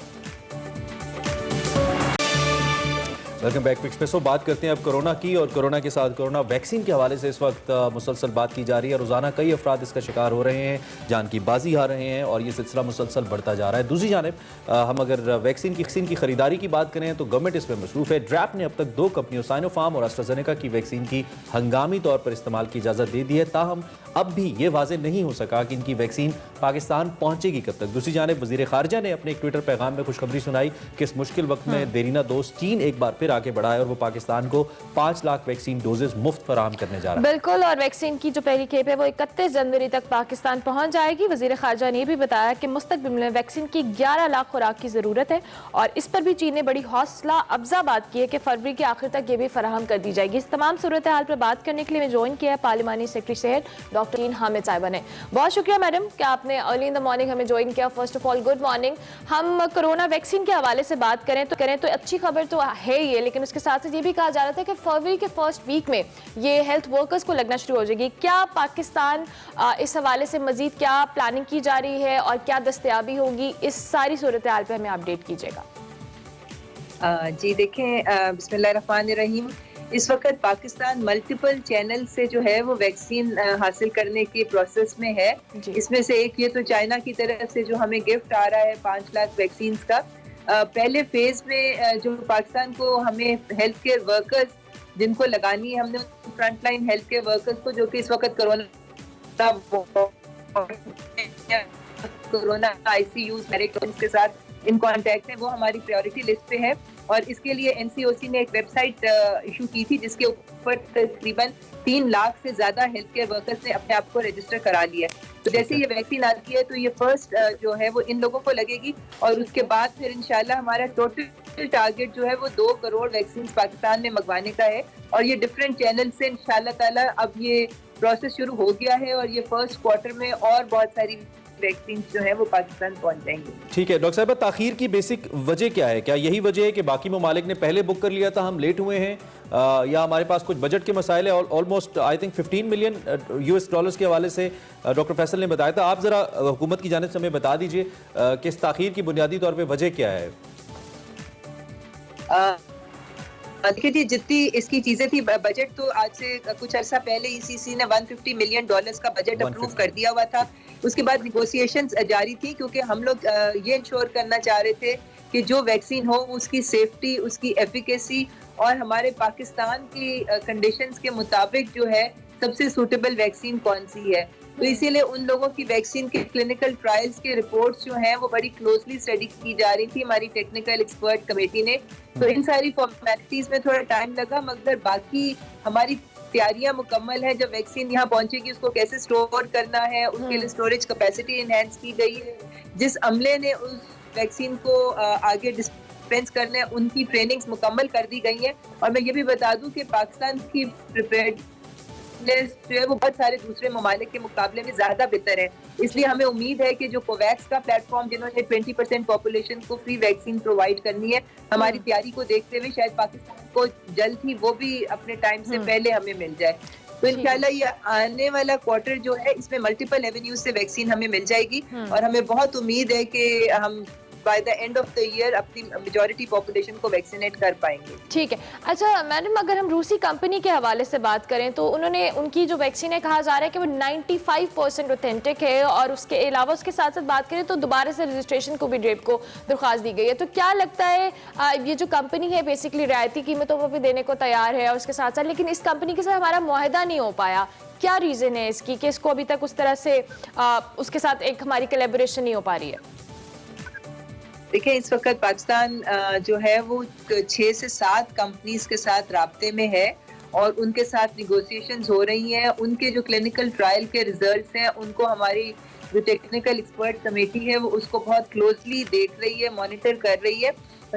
वेलकम बैक पिक्स पे। सो बात करते हैं अब कोरोना की, और कोरोना के साथ कोरोना वैक्सीन के हवाले से इस वक्त मुसलसल बात की जा रही है। रोज़ाना कई अफराद इसका शिकार हो रहे हैं, जान की बाजी हार रहे हैं, और ये सिलसिला मुसलसल बढ़ता जा रहा है। दूसरी जानिब हम अगर वैक्सीन की खरीदारी की बात करें तो गवर्नमेंट इसमें मसरूफ़ है। ड्रैप ने अब तक 2 कंपनियों साइनोफार्म और एस्ट्राजेनेका की वैक्सीन की हंगामी तौर पर इस्तेमाल की इजाज़त दे दी है। ताहम अब भी ये वाज़ेह नहीं हो सका कि इनकी वैक्सीन पाकिस्तान पहुंचेगी कब तक। दूसरी जानिब वज़ीर ख़ारजा ने अपने एक ट्विटर पैगाम में खुशखबरी सुनाई कि इस मुश्किल वक्त में देरीना दोस्त चीन एक बार फिर आगे बढ़ा है और वो पाकिस्तान को 5 लाख वैक्सीन डोजेज मुफ्त फराहम करने जा रहा है। बिल्कुल, और वैक्सीन की जो पहली खेप है वो 31 जनवरी तक पाकिस्तान पहुंच जाएगी। वज़ीर ख़ारजा ने भी बताया कि मुस्तक़बिल में वैक्सीन की 11 लाख खुराक की ज़रूरत है, और इस पर भी चीन ने बड़ी हौसला अफजा बात की है कि फरवरी के आखिर तक ये भी फराहम कर दी जाएगी। इस तमाम सूरत हाल पर बात करने के लिए मैं ज्वाइन किया है पार्लिमानी सेक्रेटरी सेहत डॉक्टर चीन हामिद साहिबा ने। बहुत शुक्रिया मैडम कि आपने अर्ली इन द मॉर्निंग हमें ज्वाइन किया। First of all good morning. हम कोरोना वैक्सीन के हवाले से बात करें तो अच्छी खबर तो है ही, लेकिन उसके साथ साथ ये भी कहा जा रहा था कि फरवरी के फर्स्ट वीक में ये हेल्थ वर्कर्स को लगना शुरू हो जाएगी। क्या पाकिस्तान इस हवाले से मजीद क्या प्लानिंग की जा रही है और क्या दस्तयाबी होगी, इस सारी सूरत हाल पर हमें अपडेट कीजिएगा। जी देखें, बिस्मिल्लाहिर्रहमानिर्रहीम। इस वक्त पाकिस्तान मल्टीपल चैनल से जो है वो वैक्सीन हासिल करने के प्रोसेस में है। इसमें से एक ये तो चाइना की तरफ से जो हमें गिफ्ट आ रहा है 5 लाख वैक्सीन का। पहले फेज में जो पाकिस्तान को हमें हेल्थ केयर वर्कर्स जिनको लगानी है, हमने फ्रंटलाइन हेल्थ केयर वर्कर्स को जो कि इस वक्त कोरोना ICU के साथ इन कॉन्टैक्ट है, वो हमारी प्रायोरिटी लिस्ट पे है। और इसके लिए NCOC ने एक वेबसाइट इशू की थी जिसके ऊपर तकरीबन 3 लाख से ज्यादा हेल्थ केयर वर्कर्स ने अपने आप को रजिस्टर करा लिया है। तो जैसे ये वैक्सीन आती है तो ये फर्स्ट जो है वो इन लोगों को लगेगी, और उसके बाद फिर इंशाल्लाह हमारा टोटल टारगेट जो है वो 2 करोड़ वैक्सीन पाकिस्तान में मंगवाने का है। और ये डिफरेंट चैनल से इंशाल्लाह ताला अब ये प्रोसेस शुरू हो गया है, और ये फर्स्ट क्वार्टर में और बहुत सारी वैक्सीन जो है वो पाकिस्तान पहुंच जाएंगे। ठीक है डॉक्टर साहब, ताखीर की बेसिक वजह क्या है? क्या यही वजह है कि बाकी ममालिक ने पहले बुक कर लिया था, हम लेट हुए हैं, या हमारे पास कुछ बजट के मसाइल है? Almost I think 15 million US dollars के हवाले से डॉक्टर फैसल ने बताया था। आप जरा हुकूमत की जानिब से हमें बता दीजिए कि इस ताखीर की बुनियादी तौर पर वजह क्या है? देखिए जी, जितनी इसकी चीजें थी, बजट तो आज से कुछ अर्सा पहले ECC ने $150 मिलियन का बजट अप्रूव कर दिया हुआ था। उसके बाद निगोशिएशंस जारी थी, क्योंकि हम लोग ये इंश्योर करना चाह रहे थे कि जो वैक्सीन हो उसकी सेफ्टी, उसकी एफिकेसी और हमारे पाकिस्तान की कंडीशंस के मुताबिक जो है सबसे सूटेबल वैक्सीन कौन सी है। तो इसीलिए उन लोगों की वैक्सीन के क्लिनिकल ट्रायल्स के रिपोर्ट्स जो हैं वो बड़ी क्लोजली स्टडी की जा रही थी हमारी टेक्निकल एक्सपर्ट कमेटी ने। तो इन सारी फॉर्मेलिटीज में थोड़ा टाइम लगा, मगर बाकी हमारी तैयारियां मुकम्मल है। जब वैक्सीन यहाँ पहुंचेगी उसको कैसे स्टोर करना है, उसके लिए स्टोरेज कैपेसिटी इनहेंस की गई है। जिस अमले ने उस वैक्सीन को आगे डिस्पेंस करने, उनकी ट्रेनिंग्स मुकम्मल कर दी गई है। और मैं ये भी बता दूं कि पाकिस्तान की प्रिपेयर्ड जो है वो बहुत सारे दूसरे ममालिक के मुकाबले में ज्यादा बेहतर है। इसलिए हमें उम्मीद है कि जो कोवैक्स का प्लेटफॉर्म जिन्होंने 20% पॉपुलेशन को फ्री वैक्सीन प्रोवाइड करनी है, हमारी तैयारी को देखते हुए शायद पाकिस्तान को जल्द ही वो भी अपने टाइम से पहले हमें मिल जाए। तो इंशाल्लाह ये आने वाला क्वार्टर जो है इसमें मल्टीपल एवेन्यूज से वैक्सीन हमें मिल जाएगी, और हमें बहुत उम्मीद है कि हम by the end of the year अपनी मेजॉरिटी पॉपुलेशन को वैक्सीनेट कर पाएंगे। ठीक है। अच्छा मैडम, अगर हम रूसी कंपनी के हवाले से बात करें तो उन्होंने उनकी जो वैक्सीन है कहा जा रहा है कि वो 95% ऑथेंटिक है, और उसके अलावा उसके साथ साथ बात करें तो दोबारा से रजिस्ट्रेशन को भी ड्रेप को दरख्वास्त दी गई है। तो क्या लगता है ये जो कंपनी है बेसिकली रियायती कीमतों पर भी देने को तैयार है और उसके साथ साथ, लेकिन इस कंपनी के साथ हमारा मुआहदा नहीं हो पाया, क्या रीज़न है इसकी कि इसको अभी तक उस तरह से उसके साथ एक हमारी कोलैबोरेशन नहीं हो पा रही है? देखिए, इस वक्त पाकिस्तान जो है वो 6 से 7 कंपनीज के साथ राब्ते में है, और उनके साथ निगोशिएशंस हो रही हैं। उनके जो क्लिनिकल ट्रायल के रिजल्ट्स हैं उनको हमारी जो टेक्निकल एक्सपर्ट कमेटी है वो उसको बहुत क्लोजली देख रही है, मॉनिटर कर रही है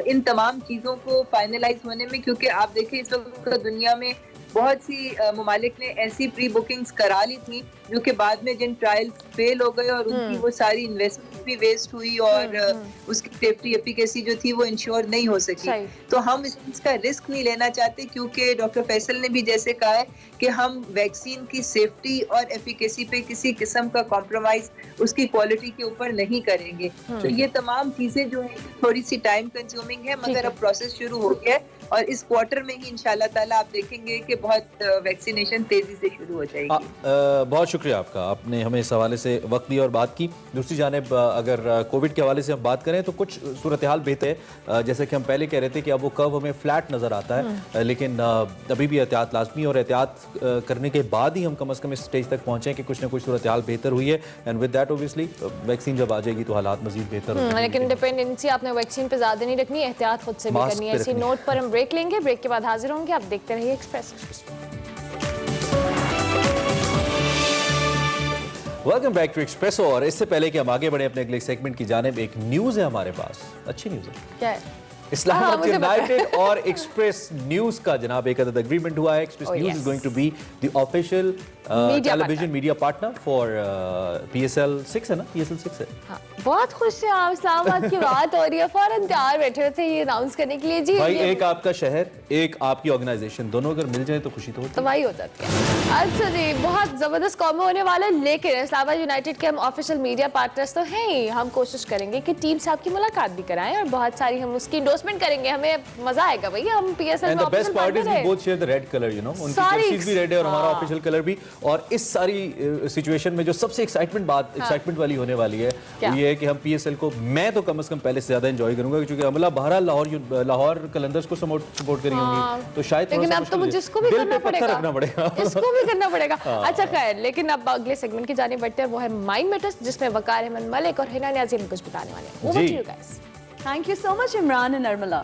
इन तमाम चीज़ों को फाइनलाइज होने में। क्योंकि आप देखें इस वक्त दुनिया में बहुत सी ममालिक ने ऐसी प्री बुकिंग्स करा ली थी जो कि बाद में जिन ट्रायल्स फेल हो गए और उनकी वो सारी इन्वेस्टमेंट भी वेस्ट हुई, और उसकी सेफ्टी एफिकेसी जो थी वो इंश्योर नहीं हो सकी। तो हम इसका रिस्क नहीं लेना चाहते, क्योंकि डॉक्टर फैसल ने भी जैसे कहा है कि हम वैक्सीन की सेफ्टी और एफिकेसी पे किसी किस्म का कॉम्प्रोमाइज उसकी क्वालिटी के ऊपर नहीं करेंगे। तो ये तमाम चीजें जो है थोड़ी सी टाइम कंज्यूमिंग है, मगर अब प्रोसेस शुरू हो गया है और इस क्वार्टर में ही इंशाल्लाह ताला आप देखेंगे कि बहुत वैक्सीनेशन तेजी से शुरू हो जाएगी। बहुत शुक्रिया आपका, आपने हमें इस हवाले से वक्त दिया और बात की। दूसरी जानिब अगर कोविड के हवाले से हम बात करें तो कुछ सूरत हाल बेहतर है, जैसे कि हम पहले कह रहे थे कि अब वो कर्व हमें फ्लैट नज़र आता है, लेकिन अभी भी एहतियात लाजमी, और एहतियात करने के बाद ही हम कम अज़ कम इस स्टेज तक पहुँचे कि कुछ ना कुछ सूरत हाल बेहतर हुई है। And with that obviously vaccine जब आ जाएगी तो हालात मजीद बेहतर होंगे। लेकिन डिपेंडेंसी आपने वैक्सीन पे ज़्यादा नहीं रखनी, एहतियात खुद से भी मास्क करनी पे है। इसी रखनी है। नोट पर हम ब्रेक लेंगे, ब्रेक के बाद हाजिर होंगे। आप देखते रहिए Express. Welcome back to Expresso. और इससे पहले कि हम आगे बढ़े अपने अगले सेगमेंट की जानिब, एक न्यूज़ है हमारे पास, अच्छी न्यूज़ है। क्या है? इस्लामाबाद मुझे पता है। यूनाइटेड और एक्सप्रेस न्यूज़ का जनाब एक अदद एग्रीमेंट हुआ है। Express News is going to be the official television media partner for PSL 6 है ना, PSL 6 है। हाँ, बहुत खुश हैं आप, इस्लामाबाद की बात हो रही है, फौरन तैयार बैठे थे ये अनाउंस करने के लिए। जी भाई, ये एक आपका शहर, एक आपकी ऑर्गेनाइजेशन, दोनों अगर मिल जाए तो खुशी तो होती है। तबाही हो जाती है। अच्छा जी, बहुत जबरदस्त कॉम्बो होने वाला है, लेकिन इस्लामाबाद यूनाइटेड के हम ऑफिशियल मीडिया पार्टनर्स तो हैं ही। हम कोशिश करेंगे कि टीम से आपकी मुलाकात भी कराएं और बहुत सारी हम उसकी इंडोर्समेंट करेंगे। हमें मजा आएगा भैया, हम PSL एंड में the best official part is partner we हैं। Both share the red colour, you know, उनकी सारी जर्सीज भी रेड है और हमारा हाँ। ऑफिशियल कलर भी। और इस सारी सिचुएशन में जो सबसे एक्साइटमेंट वाली होने वाली है वो ये है कि हम PSL को, मैं तो कम से कम पहले से ज्यादा एंजॉय करूंगा, क्योंकि अमला बहरहाल लाहौर कलंदर्स को सपोर्ट करी होंगी, तो शायद लेकिन अब तो मुझे इसको भी करना पड़ेगा, रखना पड़ेगा। इसको भी करना पड़ेगा। अच्छा खैर, लेकिन अब अगले सेगमेंट की जाने बढ़ते हैं, वो है माइंड मैटर्स, जिसमें वकार अहमद मलिक और हिना नियाज़ी हमें कुछ बताने वाले हैं। Over to you guys. Thank you so much Imran and Nirmala.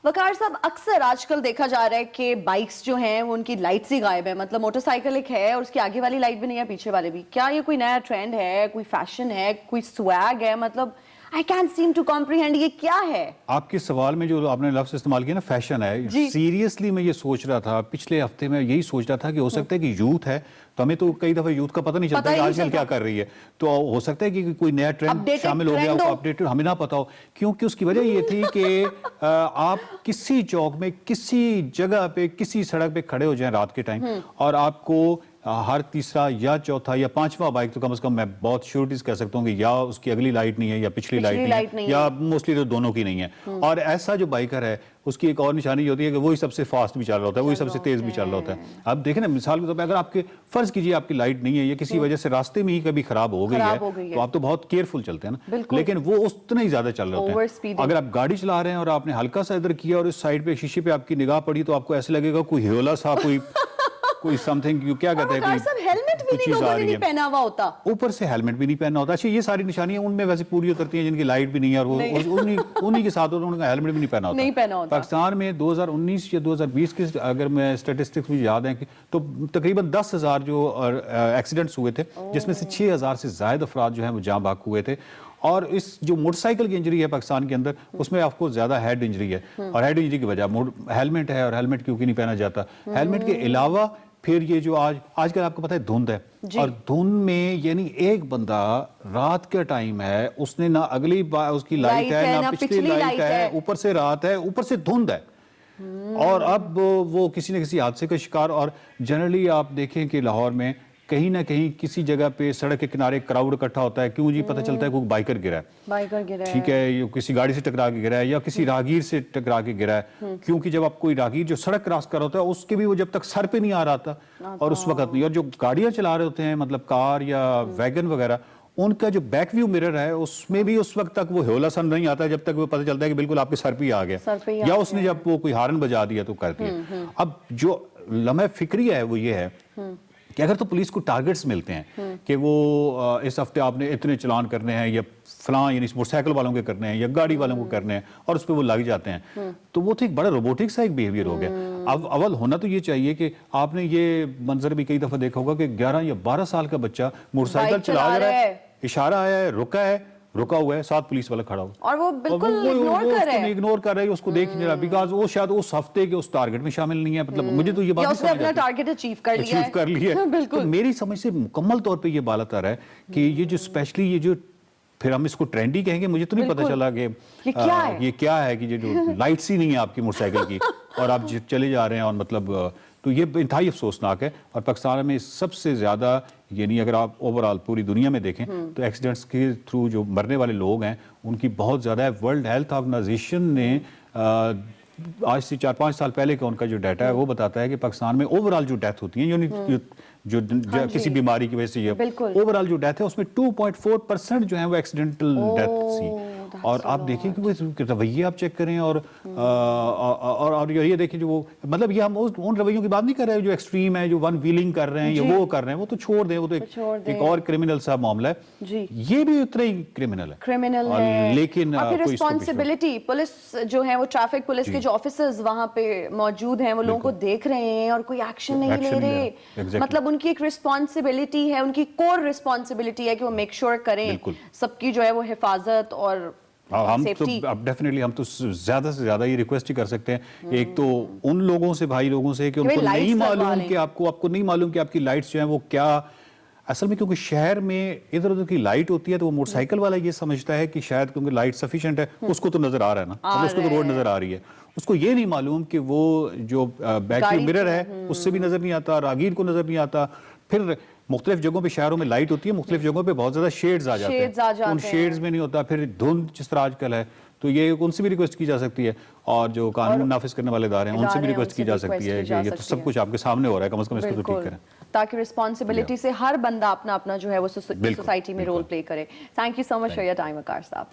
Waqar sahab, अक्सर आजकल देखा जा रहा है कि बाइक्स जो हैं वो उनकी लाइट्स ही गायब है, मतलब मोटरसाइकिल एक है और उसकी आगे वाली लाइट भी नहीं है, पीछे वाले भी। क्या ये कोई नया ट्रेंड है, कोई फैशन है, कोई स्वैग है? मतलब I can seem to comprehend, ये क्या है? आपके सवाल में जो आपने लफ्ज़ इस्तेमाल किया ना, फैशन है, सीरियसली मैं ये सोच रहा था, पिछले हफ्ते में यही सोच रहा था कि हो सकता है कि यूथ है, तो हमें तो कई दफ़ा यूथ का पता नहीं चलता कि आजकल क्या कर रही है, तो हो सकता है कि कोई नया ट्रेंड शामिल हो गया, अपडेटेड हमें ना पता हो। क्योंकि उसकी वजह ये थी कि आप किसी चौक में, किसी जगह पे, किसी सड़क पे खड़े हो जाएं रात के टाइम, और आपको हर तीसरा या चौथा या पांचवा बाइक, तो कम से कम मैं बहुत श्योरिटीज कह सकता हूँ कि या उसकी अगली लाइट नहीं है या पिछली लाइट नहीं है, या मोस्टली तो दोनों की नहीं है। और ऐसा जो बाइकर है उसकी एक और निशानी होती है कि वही सबसे फास्ट भी चल रहा होता है, वही सबसे तेज भी चल रहा होता है। अब देखें ना, मिसाल के तौर पर अगर आपके फर्ज कीजिए आपकी लाइट नहीं है या किसी वजह से रास्ते में ही कभी खराब हो गई है, तो आप तो बहुत केयरफुल चलते हैं ना, लेकिन वो उतना ही ज्यादा चल रहे होते हैं। अगर आप गाड़ी चला रहे हैं और आपने हल्का सा इधर किया और इस साइड पे शीशे पे आपकी निगाह पड़ी, तो आपको ऐसे लगेगा कोई ह्योला सा, कोई समथिंग, क्या कहते हैं, हेलमेट भी नहीं लोगों ने नहीं पहना हुआ होता, ऊपर से हेलमेट भी नहीं पहना होता। अच्छा, ये सारी निशानियां उनमें वैसे पूरी उतरती हैं जिनकी लाइट भी नहीं है और वो उन्हीं के साथ होता, उनका हेलमेट भी नहीं पहना होता। पाकिस्तान में 2019 या 2020 के अगर मैं स्टैटिस्टिक्स भी याद हैं तो तकरीबन 10,000 जो एक्सीडेंट्स हुए थे, जिसमें से 6,000 से ज्यादा अफराद जो हैं वो जाँ बाक हुए थे। और इस जो मोटरसाइकिल की इंजरी है पाकिस्तान के अंदर, उसमें आपको ज्यादा हेड इंजरी है, और हेड इंजरी की वजह हेलमेट है, और हेलमेट क्योंकि नहीं पहना जाता। हेलमेट के अलावा फिर ये जो आजकल आपको पता है धुंध है, और धुंध में यानी एक बंदा रात के टाइम है, उसने ना अगली बार उसकी लाइट है ना पिछली लाइट है, ऊपर से रात है, ऊपर से धुंध है, और अब वो किसी न किसी हादसे का शिकार। और जनरली आप देखें कि लाहौर में कहीं ना कहीं किसी जगह पे सड़क के किनारे क्राउड इकट्ठा होता है, क्यों जी? पता चलता है कोई बाइकर गिरा है, ठीक है, ये किसी गाड़ी से टकरा के गिरा है या किसी राहगीर से टकरा के गिरा है, क्योंकि जब आप कोई राहगीर जो सड़क क्रॉस कर रहा होता है उसके भी वो जब तक सर पे नहीं आ रहा था, और उस वक्त नहीं। और जो गाड़ियां चला रहे होते हैं, मतलब कार या वैगन वगैरह, उनका जो बैक व्यू मिरर है उसमें भी उस वक्त तक वो ह्योला सन नहीं आता जब तक वो पता चलता है कि बिल्कुल आपके सर पे आ गया, या उसने जब वो कोई हारन बजा दिया तो कर दिया। अब जो लम्हे फिक्रिया है वो ये है कि अगर तो पुलिस को टारगेट्स मिलते हैं कि वो इस हफ्ते आपने इतने चलान करने हैं, या फलां यानी मोटरसाइकिल वालों के करने हैं या गाड़ी वालों को करने हैं, और उस पर वो लग जाते हैं, तो वो तो एक बड़ा रोबोटिक सा एक बिहेवियर हो गया। अब अव्वल होना तो ये चाहिए कि आपने ये मंजर भी कई दफा देखा होगा कि 11 या 12 साल का बच्चा मोटरसाइकिल चला रहा है, इशारा आया है, रुका हुआ है, साथ पुलिस वाला खड़ा हुआ, और वो बिल्कुल इग्नोर कर रहा है, उसको देख नहीं रहा, बिकॉज वो शायद उस हफ्ते के उस टारगेट में शामिल नहीं है। मतलब मुझे तो ये बात उसने अपना टारगेट अचीव कर लिया है। बिल्कुल। तो मेरी समझ से मुकम्मल तौर पे ये बात आ रहा है कि ये जो स्पेशली ये जो, फिर हम इसको ट्रेंडी कहेंगे, मुझे तो नहीं पता चला कि ये क्या है कि ये जो लाइट्स ही नहीं है आपकी मोटरसाइकिल की और आप चले जा रहे हैं, और मतलब तो ये इंतहाई अफसोसनाक है। और पाकिस्तान में सबसे ज्यादा, यानी अगर आप ओवरऑल पूरी दुनिया में देखें तो एक्सीडेंट्स के थ्रू जो मरने वाले लोग हैं उनकी बहुत ज्यादा है। वर्ल्ड हेल्थ ऑर्गेनाइजेशन ने आज से 4-5 साल पहले का उनका जो डाटा है वो बताता है कि पाकिस्तान में ओवरऑल जो डेथ होती है यानी जो किसी बीमारी की वजह से ये ओवरऑल जो डेथ है उसमें 2.4% जो है वो एक्सीडेंटल डेथ थी। और आप देखिए कि वो रवैये आप चेक करें और ये देखिए जो वो मतलब ये हम उन रवैयों की बात नहीं कर रहे हैं जो एक्सट्रीम है, जो वन व्हीलिंग कर रहे हैं या वो कर रहे हैं, वो तो छोड़ दें, वो तो एक और क्रिमिनल सा मामला है। ये भी उतना ही क्रिमिनल है। लेकिन रिस्पॉन्सिबिलिटी पुलिस जो है वो ट्रैफिक पुलिस के जो ऑफिसर्स वहां पे मौजूद हैं वो लोगों को देख रहे हैं और कोई एक्शन नहीं ले रहे। मतलब उनकी एक रिस्पॉन्सिबिलिटी है, उनकी कोर रिस्पॉन्सिबिलिटी है कि वो मेक श्योर करें सबकी जो है वो हिफाजत और हम तो अब डेफिनेटली हम तो ज्यादा से ज्यादा ये रिक्वेस्ट ही कर सकते हैं एक तो उन लोगों से, भाई लोगों से कि उनको नहीं मालूम कि आपको नहीं मालूम कि आपकी लाइट्स जो है वो क्या असल में, क्योंकि शहर में इधर उधर की लाइट होती है तो वो मोटरसाइकिल वाला ये समझता है कि शायद क्योंकि लाइट सफिशिएंट है उसको तो नजर आ रहा है ना, मतलब उसको तो रोड नजर आ रही है, उसको ये नहीं मालूम कि वो जो बैक मिरर है उससे भी नजर नहीं आता, राहगीर को नजर नहीं आता। फिर मुख्तलिफ जगहों पे शहरों में लाइट होती है, मुख्तलिफ जगहों पे बहुत ज्यादा शेड्स आ जाते हैं, उन शेड्स में नहीं होता। फिर धुंध जिस तरह आजकल है तो ये उनसे भी रिक्वेस्ट की जा सकती है और जो कानून नाफिज करने वाले इदारे हैं उनसे भी रिक्वेस्ट की जा सकती है कि ये तो सब कुछ आपके सामने हो रहा है, कम से कम इसको तो ठीक करें ताकि रिस्पॉन्सिबिलिटी से हर बंदा अपना अपना जो है वो सोसाइटी में रोल प्ले करे। Thank you so much for your time Waqar sahab.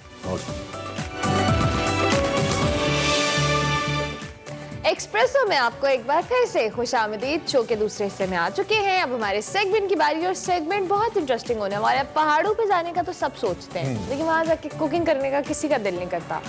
एक्सप्रेसो में आपको एक बार फिर से खुशामदीद। शो के दूसरे हिस्से में आ चुके हैं, अब हमारे सेगमेंट की बारी और सेगमेंट बहुत इंटरेस्टिंग होने वाला है। पहाड़ों पे जाने का तो सब सोचते हैं लेकिन वहां जाके कुकिंग करने का किसी का दिल नहीं करता,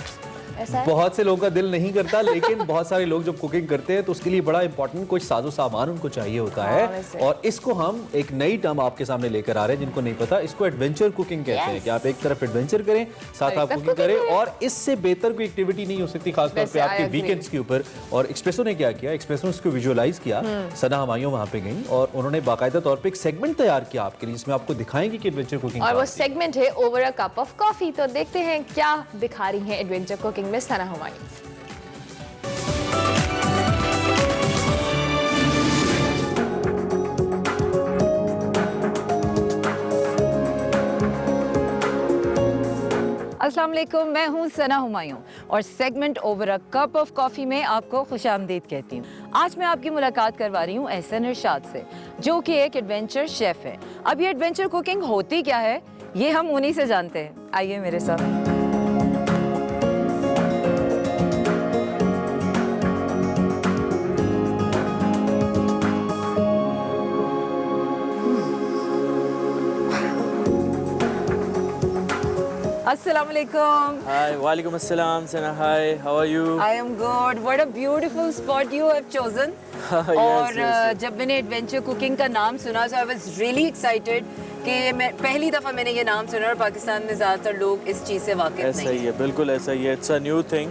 ऐसा है? बहुत से लोगों का दिल नहीं करता लेकिन बहुत सारे लोग जब कुकिंग करते हैं तो उसके लिए बड़ा इंपॉर्टेंट कुछ साजो सामान उनको चाहिए होता है और इसको हम एक नई टर्म आपके सामने लेकर आ रहे हैं जिनको नहीं पता, इसको एडवेंचर कुकिंग कहते हैं कि आप एक तरफ एडवेंचर करें साथ आप कुकिंग करें और इससे बेहतर कोई एक्टिविटी नहीं हो सकती खासतौर पे आपके वीकेंड्स के ऊपर। और एक्सप्रेसो ने क्या किया, एक्सप्रेसो ने इसको विजुअलाइज किया, सना हमायूं वहां पे गई और उन्होंने बाकायदा तौर पर एक सेगमेंट तैयार किया आपके लिए, इसमें आपको दिखाएंगे कि एडवेंचर कुकिंग और वो सेगमेंट है over a cup of coffee. तो देखते हैं क्या दिखा रही है एडवेंचर कुकिंग में सना हमायूं। अस्सलाम वालेकुम, मैं हूँ सना हुमायूं और segment over a cup of coffee में आपको खुशामदीद कहती हूँ। आज मैं आपकी मुलाकात करवा रही हूँ एहसन इरशाद से जो कि एक एडवेंचर शेफ़ है। अब ये एडवेंचर कुकिंग होती क्या है ये हम उन्हीं से जानते हैं, आइए मेरे साथ। Assalamu alaikum. Hi, walaikum assalam, Sana. Hi, how are you? I am good. What a beautiful spot you have chosen. और जब मैंने एडवेंचर कुकिंग का नाम सुना तो I was really excited कि मैं पहली दफ़ा मैंने ये नाम सुना और पाकिस्तान में ज़्यादातर लोग इस चीज़ से वाकिफ़ नहीं। ऐसा ही है, बिल्कुल ऐसा ही है। It's a new thing.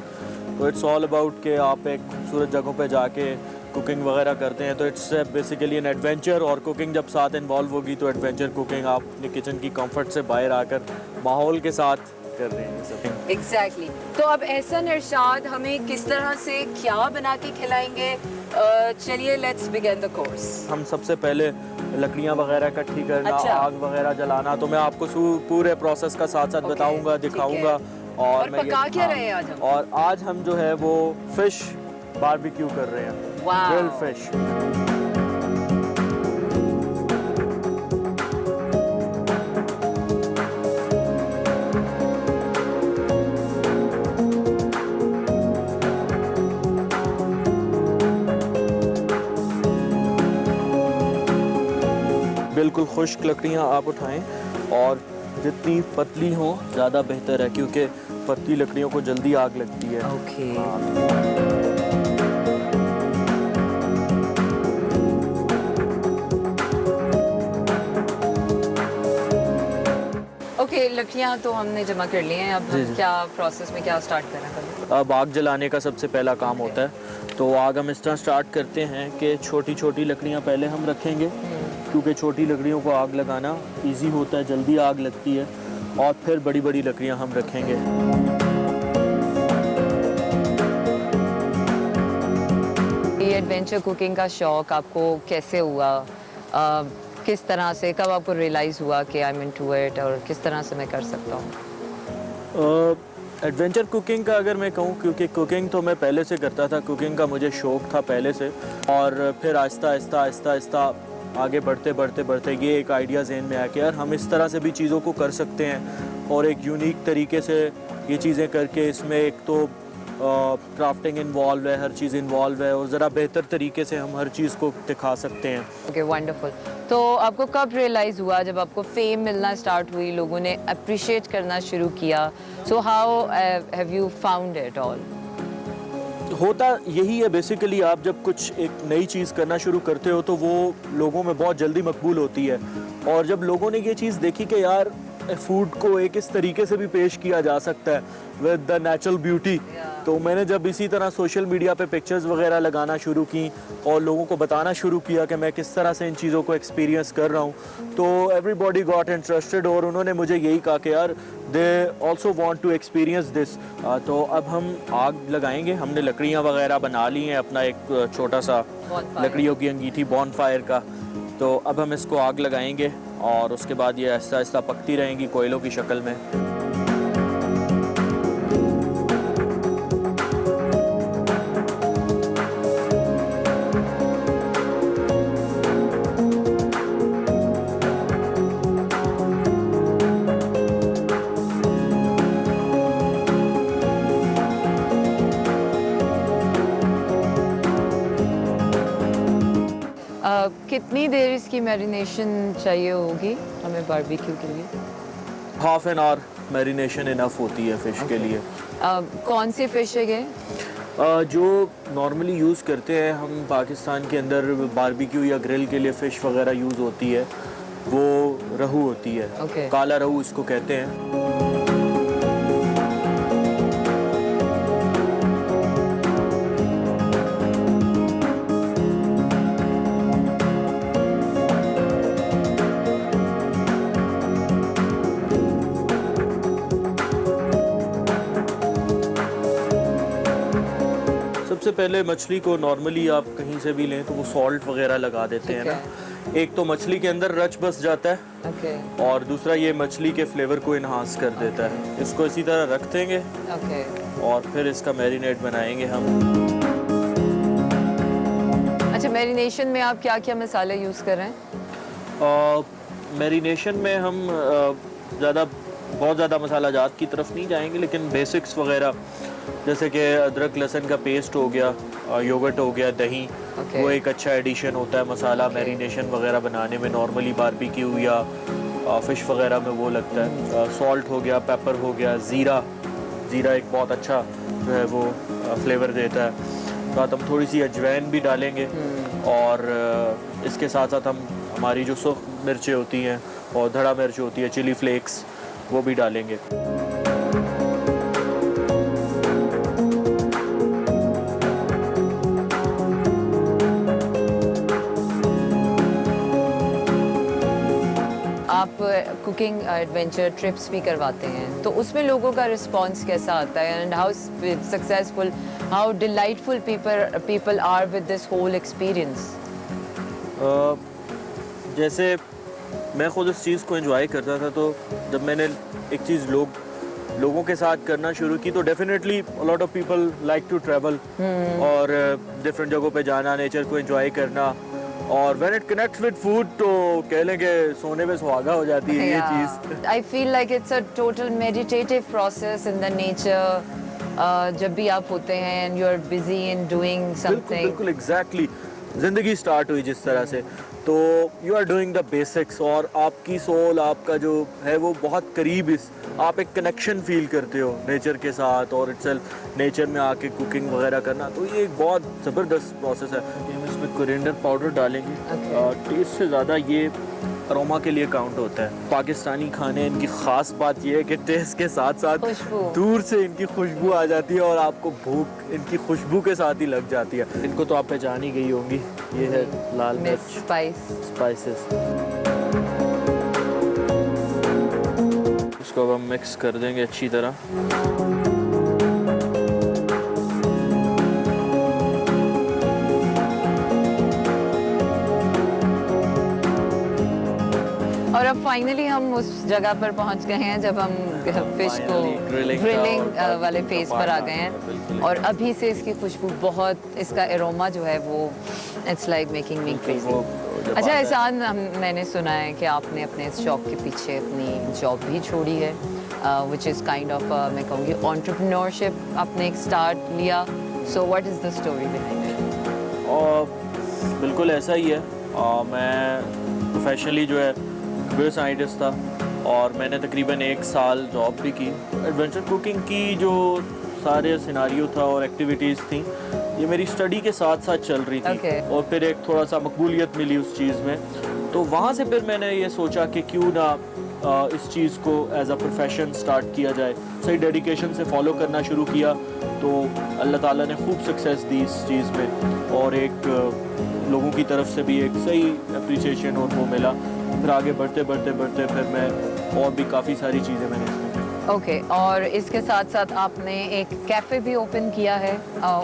तो it's all about कि आप एक खूबसूरत जगहों पे जाके कुकिंग वगैरह करते हैं तो इट्स बेसिकली एन एडवेंचर और कुकिंग जब साथ इन्वॉल्व होगी तो एडवेंचर कुकिंग आप अपने किचन की कंफर्ट से बाहर आकर माहौल के साथ कर रहे हैं सब। एग्जैक्टली। तो अब एहसन इरशाद हमें किस तरह से क्या बना के खिलाएंगे? चलिए लेट्स बिगिन द कोर्स। हम सबसे पहले लकड़ियाँ वगैरह इकट्ठी करना, आग वगैरह जलाना, तो मैं आपको पूरे प्रोसेस का साथ साथ बताऊँगा, दिखाऊँगा। और पका क्या रहे हैं आज हम? और आज हम जो है वो फिश बारबेक्यू कर रहे हैं, ग्रिल्ड फिश। बिल्कुल खुश्क लकड़ियाँ आप उठाएं और जितनी पतली हो ज़्यादा बेहतर है क्योंकि पतली लकड़ियों को जल्दी आग लगती है। ओके, लकड़ियाँ तो हमने जमा कर ली हैं, अब हम क्या प्रोसेस में क्या स्टार्ट करना? अब आग जलाने का सबसे पहला काम होता है। तो आग हम इस तरह स्टार्ट करते हैं कि छोटी छोटी लकड़ियाँ पहले हम रखेंगे क्योंकि छोटी लकड़ियों को आग लगाना इजी होता है, जल्दी आग लगती है। और फिर बड़ी बड़ी लकड़ियाँ हम रखेंगे। ये एडवेंचर कुकिंग का शौक आपको कैसे हुआ? किस तरह से, कब आपको रियलाइज़ हुआ कि आई एम इनटू इट और किस तरह से मैं कर सकता हूँ? एडवेंचर कुकिंग का अगर मैं कहूँ, क्योंकि कुकिंग तो मैं पहले से करता था, कुकिंग का मुझे शौक़ था पहले से, और फिर आहिस्ता आहिस्ता आगे बढ़ते ये एक आइडिया जहन में आया कि यार हम इस तरह से भी चीज़ों को कर सकते हैं, और एक यूनिक तरीके से ये चीज़ें करके इसमें एक तो क्राफ्टिंग इन्वॉल्व है, हर चीज़ इन्वॉल्व है, और ज़रा बेहतर तरीके से हम हर चीज़ को दिखा सकते हैं। Okay, wonderful. तो आपको कब रियलाइज़ हुआ, जब आपको फेम मिलना स्टार्ट हुई, लोगों ने अप्रिशिएट करना शुरू किया? So how have you found it all? होता यही है बेसिकली, आप जब कुछ एक नई चीज़ करना शुरू करते हो तो वो लोगों में बहुत जल्दी मकबूल होती है, और जब लोगों ने ये चीज़ देखी कि यार फूड को एक इस तरीके से भी पेश किया जा सकता है विद द नेचुरल ब्यूटी, तो मैंने जब इसी तरह सोशल मीडिया पे पिक्चर्स वगैरह लगाना शुरू की और लोगों को बताना शुरू किया कि मैं किस तरह से इन चीज़ों को एक्सपीरियंस कर रहा हूँ, तो एवरीबॉडी गॉट इंटरेस्टेड, और उन्होंने मुझे यही कहा कि यार they also want to experience this. तो अब हम आग लगाएंगे, हमने लकड़ियाँ वगैरह बना ली हैं, अपना एक छोटा सा लकड़ियों की अंगीठी बॉनफायर का, तो अब हम इसको आग लगाएंगे और उसके बाद ये आहिस्ता आहिस्ता पकती रहेंगी कोयलों की शक्ल में। कितनी देर इसकी मैरिनेशन चाहिए होगी हमें बारबेक्यू के लिए? Half an hour marination enough होती है फ़िश के लिए। कौन सी फ़िश है ये? जो नॉर्मली यूज़ करते हैं हम पाकिस्तान के अंदर बारबेक्यू या ग्रिल के लिए फ़िश वगैरह यूज़ होती है, वो रहू होती है। Okay. काला रहू इसको कहते हैं। सबसे पहले मछली को नॉर्मली आप कहीं से भी लें तो वो सॉल्ट वगैरह लगा देते हैं ना, एक तो मछली के अंदर रच बस जाता है, और दूसरा ये मछली के फ्लेवर को इन्हांस कर देता है। इसको इसी तरह रख देंगे और फिर इसका मैरिनेट बनाएंगे हम। अच्छा, मैरिनेशन में आप क्या क्या मसाले यूज़ कर रहे हैं? मैरिनेशन में हम बहुत ज़्यादा मसाला जात की तरफ नहीं जाएंगे, लेकिन बेसिक्स वगैरह जैसे कि अदरक लहसुन का पेस्ट हो गया, योगर्ट हो गया, दही, वो एक अच्छा एडिशन होता है मसाला मैरिनेशन वगैरह बनाने में। नॉर्मली बारबेक्यू या फ़िश वगैरह में वो लगता है। सॉल्ट हो गया, पेपर हो गया, ज़ीरा एक बहुत अच्छा जो है वो फ्लेवर देता है। साथ हम थोड़ी सी अजवाइन भी डालेंगे, और इसके साथ साथ हम हमारी जो सुर्ख मिर्चें होती हैं और धड़ा मिर्च होती है, चिली फ्लेक्स, वो भी डालेंगे। आप कुकिंग एडवेंचर ट्रिप्स भी करवाते हैं, तो उसमें लोगों का रिस्पांस कैसा आता है, and how successful, how delightful people are with this whole experience? जैसे मैं खुद इस चीज़ को एंजॉय करता था, तो जब मैंने एक चीज़ लोगों के साथ करना शुरू की, तो definitely a lot of people like to travel और डिफरेंट जगहों पे जाना, नेचर को एंजॉय करना, और when it connects with food तो कह लें कि सोने पे सुहागा हो जाती है ये चीज़। I feel like it's a total meditative process in the nature. जब भी आप होते हैं and you are busy in doing something. बिल्कुल एग्जैक्टली, ज़िंदगी स्टार्ट हुई जिस तरह से, तो you are doing the basics, और आपकी सोल, आपका जो है वो बहुत करीब, आप एक कनेक्शन फील करते हो नेचर के साथ, और इटसेल्फ नेचर में आके कुकिंग वगैरह करना, तो ये एक बहुत ज़बरदस्त प्रोसेस है। हम इसमें कोरिएंडर पाउडर डालेंगे, टेस्ट से ज़्यादा ये अरोमा के लिए काउंट होता है। पाकिस्तानी खाने, इनकी ख़ास बात यह है कि टेस्ट के साथ साथ दूर से इनकी खुशबू आ जाती है, और आपको भूख इनकी खुशबू के साथ ही लग जाती है। इनको तो आप पहचान ही गई होंगी, ये है लाल मिर्च, स्पाइसेस। इसको अब हम मिक्स कर देंगे अच्छी तरह। और अब फाइनली हम उस जगह पर पहुंच गए हैं जब हम फिश को ग्रिलिंग वाले फेज पर आ गए हैं और अभी से इसकी खुशबू बहुत, इसका एरोमा जो है वो it's like making me crazy. अच्छा एहसान, मैंने सुना है कि आपने अपने इस शौक के पीछे अपनी जॉब भी छोड़ी है, विच इज़ काइंड ऑफ मैं कहूँगी एंटरप्रेन्योरशिप, आपने एक स्टार्ट लिया। So what is the story behind it? और बिल्कुल ऐसा ही है। मैं प्रोफेशनली जो है कंप्यूटर साइंटिस्ट था और मैंने तकरीबन 1 साल जॉब भी की। एडवेंचर कुकिंग की जो सारे सिनारियो था और एक्टिविटीज़ थी ये मेरी स्टडी के साथ साथ चल रही थी और फिर एक थोड़ा सा मकबूलियत मिली उस चीज़ में, तो वहाँ से फिर मैंने ये सोचा कि क्यों ना इस चीज़ को एज अ प्रोफेशन स्टार्ट किया जाए। सही डेडिकेशन से फॉलो करना शुरू किया तो अल्लाह ताला ने खूब सक्सेस दी इस चीज़ में और एक लोगों की तरफ से भी एक सही अप्रिसिएशन और वो मिला। फिर आगे बढ़ते बढ़ते बढ़ते फिर मैं और भी काफ़ी सारी चीज़ें मैंने इसमें ओके और इसके साथ साथ आपने एक कैफ़े भी ओपन किया है,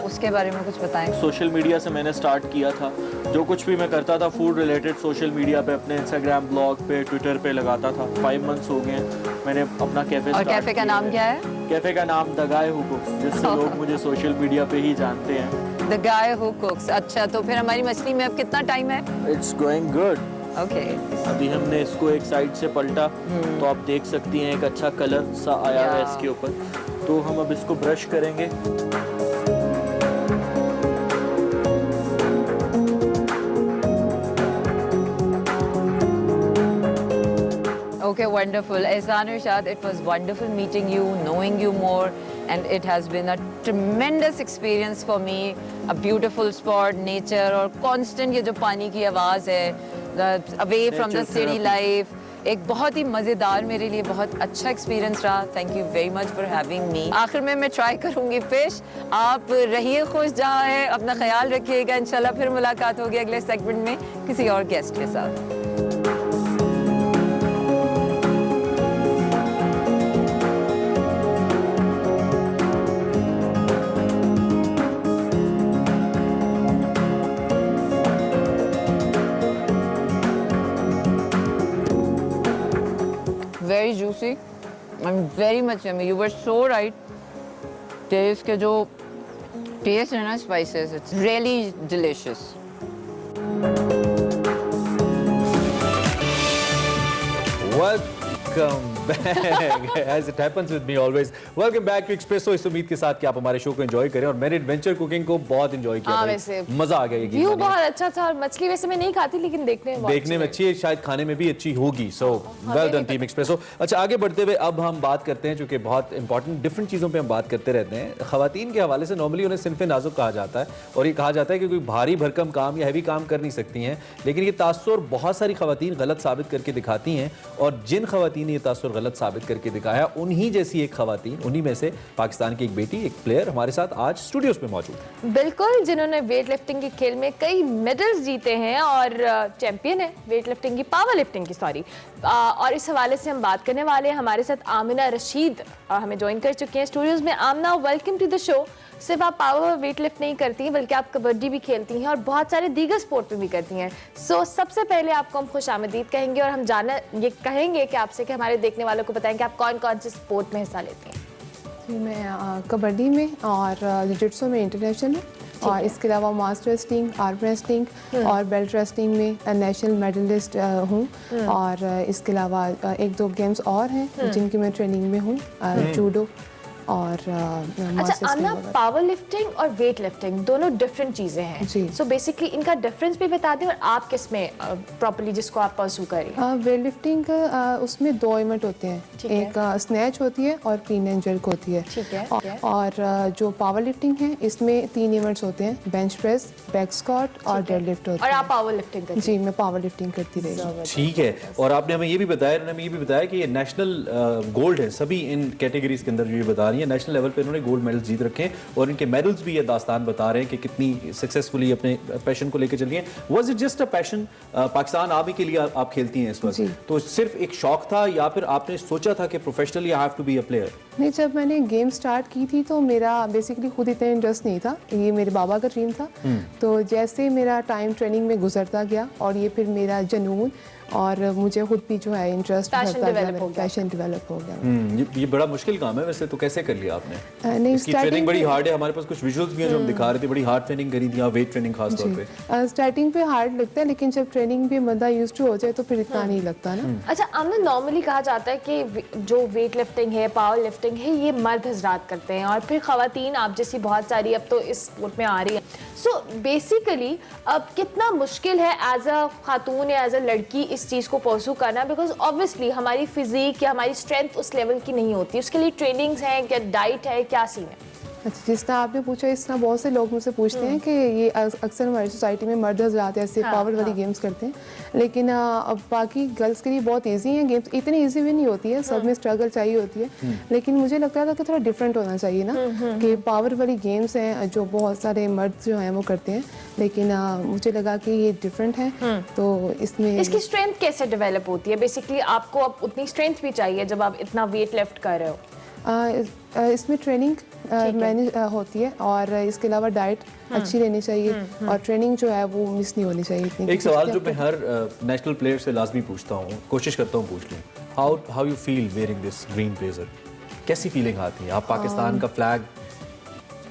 उसके बारे में कुछ बताएं। सोशल मीडिया से मैंने स्टार्ट किया था, जो कुछ भी मैं करता था फूड रिलेटेड सोशल मीडिया पे, अपने इंस्टाग्राम, ब्लॉग पे, ट्विटर पे लगाता था। 5 मंथ्स हो गए मैंने अपना कैफ़े और कैफ़े का नाम क्या है? कैफ़े का नाम द गाय हू कुक्स, जिससे लोग मुझे सोशल मीडिया पे ही जानते हैं। द गाय हू कुक्स। अच्छा, तो फिर हमारी मछली में अब कितना टाइम है? It's going good. ओके अभी हमने इसको एक साइड से पलटा तो आप देख सकती हैं एक अच्छा कलर सा आया है इसके ऊपर, तो हम अब इसको ब्रश करेंगे। Okay, wonderful. Ehsan Irshad, it was wonderful meeting you, knowing you more, and it has been a tremendous experience for me. A beautiful spot, nature, और constant ये जो पानी की आवाज़ है, away from the city life, एक बहुत ही मज़ेदार, मेरे लिए बहुत अच्छा एक्सपीरियंस रहा। Thank you very much for having me. आखिर में मैं ट्राई करूँगी फिश। आप रहिए खुश जहाँ है, अपना ख्याल रखिएगा। इंशाल्लाह फिर मुलाकात होगी अगले सेगमेंट में किसी और गेस्ट के साथ। Very juicy and very much yummy. You were so right. Taste के जो taste है ना spices, it's really delicious. Welcome back, as it happens with me always. Welcome back to Expresso. इस उम्मीद के साथ कि आप हमारे शो को एंजॉय करें और मैंने एडवेंचर कुकिंग को बहुत एंजॉय किया। वैसे मजा आ गया। व्यू बहुत अच्छा था और मछली वैसे मैं नहीं खाती लेकिन देखने में अच्छी है, शायद खाने में भी अच्छी होगी। So well done team espresso. अच्छा, आगे बढ़ते हुए अब हम बात करते हैं, चूंकि बहुत इंपॉर्टेंट डिफरेंट चीज़ों पे हम बात करते रहते हैं। खवातीन के हवाले से नॉर्मली उन्हें सिन्फ़े नाजुक कहा जाता है और ये कहा जाता है कि कोई भारी भरकम काम या हैवी काम कर नहीं सकती हैं, लेकिन ये तासुर बहुत सारी खवातीन गलत साबित करके दिखाती हैं और जिन खवातीन ने ये तासुर गलत साबित करके दिखाया उन्हीं जैसी एक खवातीन, उन्हीं में से पाकिस्तान की एक बेटी, एक प्लेयर हमारे साथ आज स्टूडियोज में मौजूद है। बिल्कुल, जिन्होंने वेट लिफ्टिंग के खेल में कई मेडल्स जीते हैं और चैंपियन है वेट लिफ्टिंग की, पावर लिफ्टिंग की सॉरी, और इस हवाले से हम बात करने वाले हैं। हमारे साथ आमिना रशीद हमें ज्वाइन कर चुके हैं स्टूडियोज में। Amina, welcome to the show. सिर्फ आप पावर वेट लिफ्ट नहीं करती हैं बल्कि आप कबड्डी भी खेलती हैं और बहुत सारे दीगर स्पोर्ट में भी करती हैं। सो सबसे पहले आपको हम खुश आमदीद कहेंगे और हम जानना ये कहेंगे कि आपसे कि हमारे देखने वालों को बताएं कि आप कौन कौन से स्पोर्ट में हिस्सा लेती हैं। जी, मैं कबड्डी में और जिजिट्सो में इंटरनेशनल है और इसके अलावा मास्टर रेसलिंग, आर्म रेसलिंग और बेल्ट रेसलिंग में नेशनल मेडलिस्ट हूँ और इसके अलावा 1-2 गेम्स और हैं जिनकी मैं ट्रेनिंग में हूँ, जूडो और अच्छा आमिना, पावर लिफ्टिंग और वेट लिफ्टिंग दोनों डिफरेंट चीज़ें हैं जी। सो बेसिकली इनका डिफरेंस भी बता दें और आप किस में प्रॉपर्ली जिसको आप परस्यू करें। वेट लिफ्टिंग उसमें 2 इवेंट होते हैं, एक स्नैच होती है और क्लीन एंड जर्क होती है। ठीक है। और जो पावर लिफ्टिंग है इसमें 3 इवेंट्स होते हैं, बेंच प्रेस, बैक स्क्वाट और डेडलिफ्ट होती है। और आप पावर लिफ्टिंग करती जी, मैं पावर लिफ्टिंग करती रही। ठीक है, और आपने हमें ये भी बताया कि ये नेशनल गोल्ड है सभी इन कैटेगरीज के अंदर, जो ये बता रही है नेशनल लेवल पे इन्होंने गोल्ड मेडल्स जीत रखे हैं और इनके मेडल्स भी ये दास्तान बता रहे हैं कि कितनी सक्सेसफुली अपने पैशन को लेकर चल रही हैं। Was it just a passion? Pakistan army के लिए आप खेलती हैं इस वक्त, तो सिर्फ एक शौक था या फिर आपने सोचा था कि professionally I have to be a player? नहीं, जब मैंने गेम स्टार्ट की थी तो मेरा बेसिकली खुद इतना इंटरेस्ट नहीं था, ये मेरे बाबा का ड्रीम था। तो जैसे मेरा टाइम ट्रेनिंग में गुजरता गया और ये फिर मेरा जुनून और मुझे खुद भी जो है इंटरेस्ट बढ़ता गया, मेरा पैशन डेवलप हो गया। ये बड़ा मुश्किल काम है वैसे, तो कैसे कर लिया आपने? नहीं, इसकी ट्रेनिंग बड़ी हार्ड है, हमारे पास कुछ विजुअल्स भी हैं जो हम दिखा रहे थे, बड़ी हार्ड ट्रेनिंग करी थी, वेट ट्रेनिंग खास तौर पे। स्टार्टिंग पे हार्ड लगता है, लेकिन जब ट्रेनिंग भी बंदा यूज्ड टू हो जाए तो फिर इतना नहीं लगता ना। अच्छा, हमने नॉर्मली कहा जाता है कि जो वेट लिफ्टिंग है, पावर लिफ्टिंग है, ये मर्द हजरात करते हैं और फिर खवातीन आप जैसी बहुत सारी अब तो इस स्पोर्ट में आ रही है। सो बेसिकली अब कितना मुश्किल है एज अ खातून या एज अ लड़की इस चीज़ को परसू करना, बिकॉज ऑब्वियसली हमारी फिजिक या हमारी स्ट्रेंथ उस लेवल की नहीं होती, उसके लिए ट्रेनिंग्स हैं, क्या डाइट है, क्या सीन है? अच्छा, जिस तरह आपने पूछा इस तरह बहुत से लोग मुझसे पूछते हैं कि ये अक्सर हमारी सोसाइटी में मर्द हज़रात ऐसे पावर वाली गेम्स करते हैं, लेकिन अब बाकी गर्ल्स के लिए बहुत इजी हैं गेम्स, इतनी इजी भी नहीं होती है, सब में स्ट्रगल चाहिए होती है। लेकिन मुझे लगता था कि थोड़ा डिफरेंट होना चाहिए ना, कि पावर वाली गेम्स हैं जो बहुत सारे मर्द जो हैं वो करते हैं, लेकिन मुझे लगा कि ये डिफरेंट है। तो इसमें इसकी स्ट्रेंथ कैसे डेवलप होती है? बेसिकली आपको अब उतनी स्ट्रेंथ भी चाहिए जब आप इतना वेट लिफ्ट कर रहे हो। इसमें ट्रेनिंग मैनेज होती है और इसके अलावा डाइट अच्छी रहनी चाहिए और ट्रेनिंग जो है वो मिस नहीं होनी चाहिए इतनी। एक सवाल जो मैं हर नेशनल प्लेयर से लाजमी पूछता हूँ, कोशिश करता हूँ पूछ लूँ, how you feel wearing this green blazer? कैसी फीलिंग आती है? आप पाकिस्तान का flag,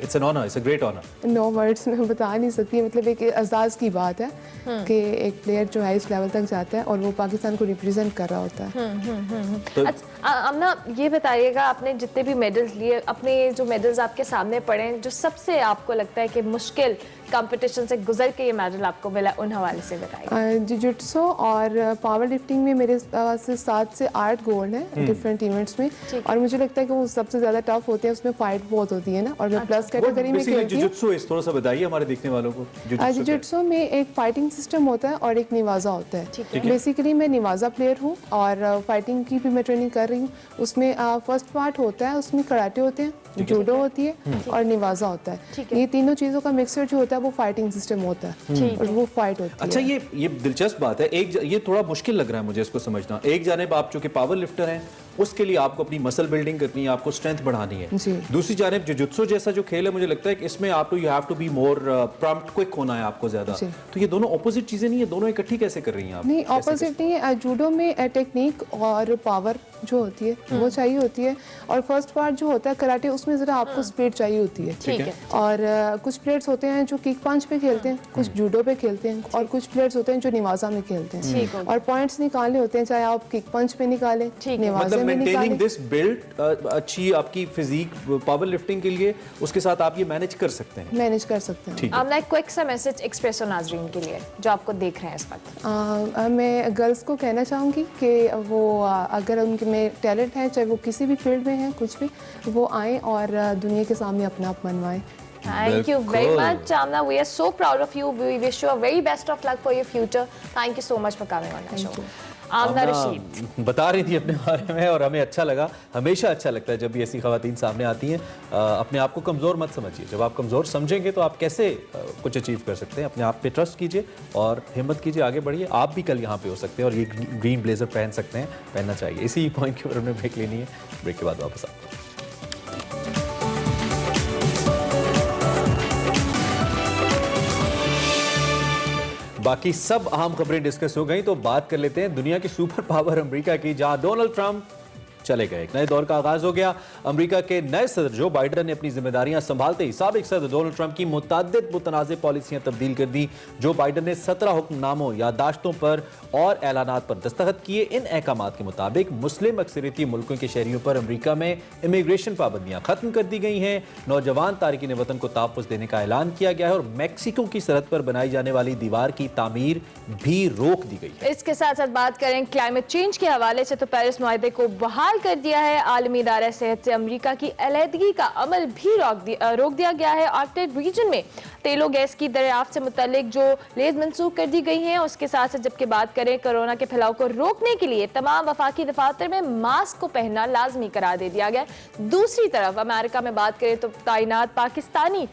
it's an honour, it's a great honour. No words में बता नहीं सकती, मतलब एक एजाज की बात है कि एक प्लेयर जो है इस लेवल तक जाता है और वो पाकिस्तान को रिप्रेजेंट कर रहा होता है। अच्छा, अमना ये बताइएगा, आपने जितने भी मेडल्स लिए, अपने जो मेडल्स आपके सामने पड़े हैं, जो सबसे आपको लगता है कि मुश्किल कंपटीशन से गुजर के ये मेडल आपको मिला, उन हवाले से बताइए। जिजिट्सो और पावर लिफ्टिंग में मेरे पास 7 से 8 गोल्ड हैं डिफरेंट इवेंट्स में, और मुझे लगता है कि वो सबसे ज़्यादा टफ होते हैं, उसमें फाइट बहुत होती है ना, और मैं प्लस कैटेगरी में खेलती हूँ। जिजिट्सो थोड़ा सा बताइए हमारे देखने वालों को। जिजिट्सो में एक फाइटिंग सिस्टम होता है और एक निवाजा होता है। बेसिकली मैं निवाजा प्लेयर हूँ और फाइटिंग की भी मैं ट्रेनिंग कर रही हूँ। उसमें फर्स्ट पार्ट होता है, उसमें कराटे होते हैं, जूडो होती है और निवाजा होता है। ये तीनों चीज़ों का मिक्सचर जो होता है वो फाइटिंग सिस्टम होता है और वो फाइट होती है। अच्छा, ये दिलचस्प बात है। ये थोड़ा मुश्किल लग रहा है मुझे इसको समझना। एक जानिब आप जो कि पावर लिफ्टर हैं, उसके लिए आपको अपनी मसल बिल्डिंग करनी है, आपको स्ट्रेंथ बढ़ानी है। दूसरी जानिब जुजुत्सु जैसा जो खेल है, मुझे लगता है कि इसमें आप you have to be more prompt, quick होना है आपको ज्यादा। तो ये दोनों ऑपोजिट चीजें नहीं है, दोनों इकट्ठी कैसे कर रही हैं आप? नहीं, ऑपोजिट नहीं है। जूडो में टेक्निक और पावर जो होती है वो चाहिए होती है, और फर्स्ट पार्ट जो होता है कराटे, उसमें जरा आपको स्पीड चाहिए होती है। ठीक है। और कुछ प्लेयर्स होते हैं जो किक पंच पे खेलते हैं, कुछ जूडो पे खेलते हैं, और कुछ प्लेयर्स होते हैं जो निवाजा में खेलते हैं, और पॉइंट्स निकालने होते हैं, चाहे आप किक पंच पे निकालें, निवाजा में निकालें। दिस बिल्ड अच्छी आपकी फिजिक पावर लिफ्टिंग के लिए, उसके साथ आप ये मैनेज कर सकते हैं। मैनेज कर सकते हैं। आपने एक क्विक सा मैसेज एक्सप्रेस हो नाजरीन के लिए जो आपको देख रहे हैं इस वक्त। मैं गर्ल्स को कहना चाहूँगी कि वो अगर उनके में टैलेंट है, चाहे वो किसी भी फील्ड में है, कुछ भी, वो आएँ और दुनिया के सामने अपना आप मनवाएं। Thank you very much, Amna. We are so proud of you. We wish you a very best of luck for your future. Thank you so much for coming on our show. आमना रशीद बता रही थी अपने बारे में और हमें अच्छा लगा। हमेशा अच्छा लगता है जब भी ऐसी खवातीन सामने आती हैं। अपने आप को कमज़ोर मत समझिए। जब आप कमज़ोर समझेंगे तो आप कैसे कुछ अचीव कर सकते हैं। अपने आप पे ट्रस्ट कीजिए और हिम्मत कीजिए, आगे बढ़िए। आप भी कल यहाँ पे हो सकते हैं और ये ग्रीन ब्लेजर पहन सकते हैं, पहनना चाहिए। इसी पॉइंट के ऊपर हमें ब्रेक लेनी है। ब्रेक के बाद वापस आते हैं। बाकी सब अहम खबरें डिस्कस हो गई, तो बात कर लेते हैं दुनिया की सुपर पावर अमेरिका की, जहां डोनाल्ड ट्रंप चले गए। एक नए दौर का आगाज हो गया। अमेरिका के नए सदर जो बाइडन ने अपनी जिम्मेदारियां संभालते ही साबिक सदर डोनाल्ड ट्रंप की मुतअद्दिद मुतनाज़ पॉलिसियां तब्दील कर दी। जो बाइडन ने 17 हुक्मनामों, याददाश्तों पर और ऐलानात पर दस्तखत किए। इन अहकामात के मुताबिक मुस्लिम अक्सरियती मुल्कों के शहरियों पर अमेरिका में इमिग्रेशन पाबंदियां खत्म कर दी गई हैं। नौजवान तारिकीन वतन को तहफ़्फ़ुज़ देने का ऐलान किया गया है और मैक्सिको की सरहद पर बनाई जाने वाली दीवार की तामीर भी रोक दी गई है। इसके साथ साथ बात करें क्लाइमेट चेंज के हवाले से, तो पेरिस मुआहदे को बहाल कर दिया है। आलमी इदारा सेहत से अमेरिका की अलहदगी का अमल भी रोक दिया गया है। आर्कटिक रीजन में तेलों गैस की दरियाफ्त से मुतल्लिक जो लेज मंसूख कर दी गई हैं। उसके साथ साथ जबकि बात करें कोरोना के फैलाव को रोकने के लिए तमाम वफाकी दफातर में मास्क को पहनना लाजमी करार दे दिया गया। दूसरी तरफ अमेरिका में बात करें तो तैनात पाकिस्तानी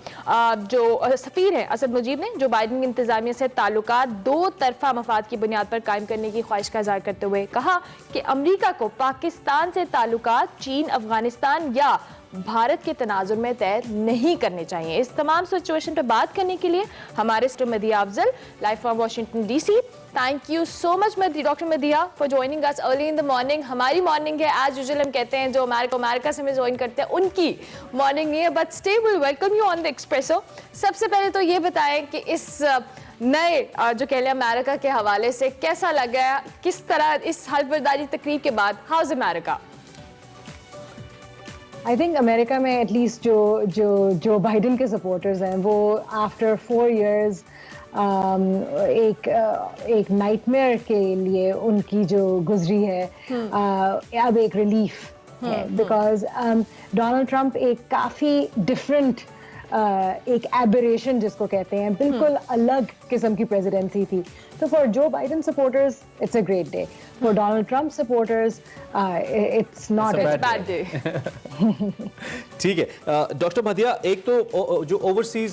जो सफीर हैं असद मुजीब ने जो बाइडन की इंतजामिया से ताल्लुकात दो तरफा मफाद की बुनियाद पर कायम करने की ख्वाहिश का इज़हार करते हुए कहा कि अमेरिका को पाकिस्तान से ताल्लुकात चीन, अफगानिस्तान या भारत के तनाजुर में तय नहीं करने चाहिए। इस तमाम सिचुएशन पर बात करने के लिए हमारे studio मदिया Afzal live from Washington DC. Thank you so much doctor मदिया for joining us early in the morning. हमारी मॉर्निंग है एज यूजुअल, हम कहते हैं जो अमेरिका से हमें ज्वाइन करते हैं उनकी मॉर्निंग नहीं है, but stay will welcome you on the espresso. सबसे पहले तो ये बताएं कि इस नए जो कह लें अमेरिका के हवाले से कैसा लगा, किस तरह इस हल्फबर्दारी तकरीब के बाद house America? I think America में एटलीस्ट जो बाइडन के सपोर्टर्स हैं वो आफ्टर 4 years एक नाइटमेयर के लिए उनकी जो गुजरी है अब एक रिलीफ है, बिकॉज डोनाल्ड ट्रंप एक काफ़ी डिफरेंट एक एबरेशन जिसको कहते हैं, बिल्कुल अलग किस्म की प्रेसिडेंसी थी। तो फॉर जो Biden supporters it's a great day, for Donald Trump supporters it's not a bad day. ठीक है डॉक्टर मदिया, एक तो जो ओवरसीज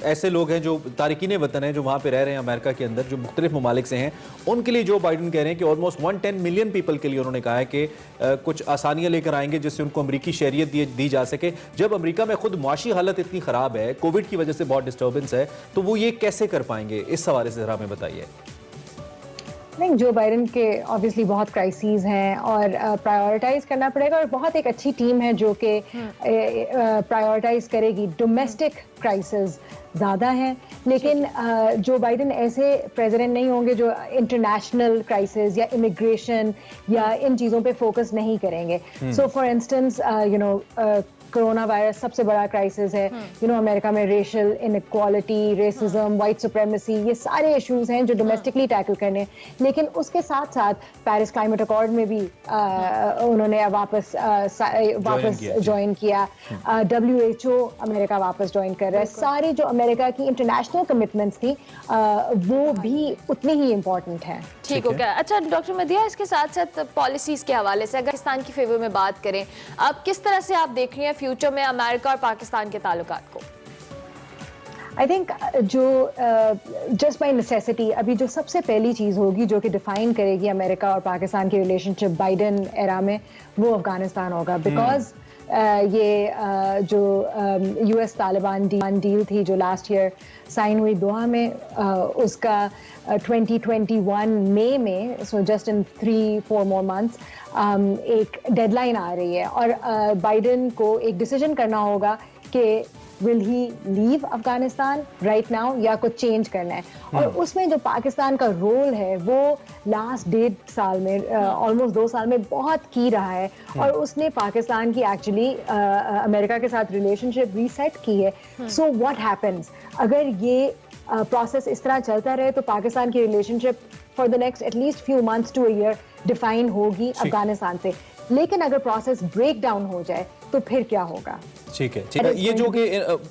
ऐसे लोग हैं जो तारिकीन वतन हैं जो वहाँ पे रह रहे हैं अमेरिका के अंदर, जो मुख्तलिफ ममालिक से हैं, उनके लिए जो बाइडन कह रहे हैं कि ऑलमोस्ट 110 मिलियन पीपल के लिए उन्होंने कहा है कि कुछ आसानियाँ लेकर आएंगे जिससे उनको अमरीकी शहरियत दी जा सके। जब अमरीका में खुद मुआशी हालत इतनी ख़राब है, कोविड की वजह से बहुत डिस्टर्बेंस है, तो वो ये कैसे कर पाएंगे? इस हवाले से ज़रा हमें बताइए। नहीं, जो बाइडन के ऑब्वियसली बहुत क्राइसिस हैं और प्रायोरिटाइज करना पड़ेगा, और बहुत एक अच्छी टीम है जो कि प्रायोरिटाइज करेगी। डोमेस्टिक क्राइसिस ज़्यादा हैं, लेकिन जो बाइडन ऐसे प्रेसिडेंट नहीं होंगे जो इंटरनेशनल क्राइसिस या इमिग्रेशन या इन चीज़ों पे फोकस नहीं करेंगे। So for instance corona virus सबसे बड़ा क्राइसिस है, अमेरिका में racial inequality, racism, white supremacy, ये सारे इश्यूज हैं जो डोमेस्टिकली टैकल करने। लेकिन उसके साथ साथ पेरिस क्लाइमेट अकॉर्ड में भी उन्होंने वापस ज्वाइन किया, WHO अमेरिका वापस ज्वाइन कर रहा है। सारी जो अमेरिका की इंटरनेशनल कमिटमेंट्स थी वो भी उतनी ही इम्पोर्टेंट है। ठीक हो गया। अच्छा डॉक्टर मदिया, इसके साथ साथ पॉलिसीज के हवाले से अगर पाकिस्तान की फेवर में बात करें, अब किस तरह से आप देख रही हैं फ्यूचर में अमेरिका और पाकिस्तान के ताल्लुकात को? आई थिंक जो जस्ट बाय नेसेसिटी अभी जो सबसे पहली चीज़ होगी जो कि डिफाइन करेगी अमेरिका और पाकिस्तान की रिलेशनशिप बाइडन एरा में, वो अफगानिस्तान होगा। बिकॉज ये जो US तालिबान डील थी जो लास्ट ईयर साइन हुई दोहा में, उसका 2021 मई में, so just in 3-4 more months एक डेडलाइन आ रही है, और बाइडन को एक डिसीजन करना होगा कि will he leave Afghanistan right now या कुछ चेंज करना है। और उसमें जो पाकिस्तान का रोल है वो लास्ट 1.5 साल में, ऑलमोस्ट 2 साल में बहुत की रहा है, और उसने पाकिस्तान की एक्चुअली अमेरिका के साथ रिलेशनशिप रीसेट की है। सो व्हाट हैपेंस अगर ये प्रोसेस इस तरह चलता रहे, तो पाकिस्तान की relationship for the next at least few months to a year define होगी अफगानिस्तान से। लेकिन अगर प्रोसेस ब्रेक डाउन हो जाए तो फिर क्या होगा? ठीक है। ये जो कि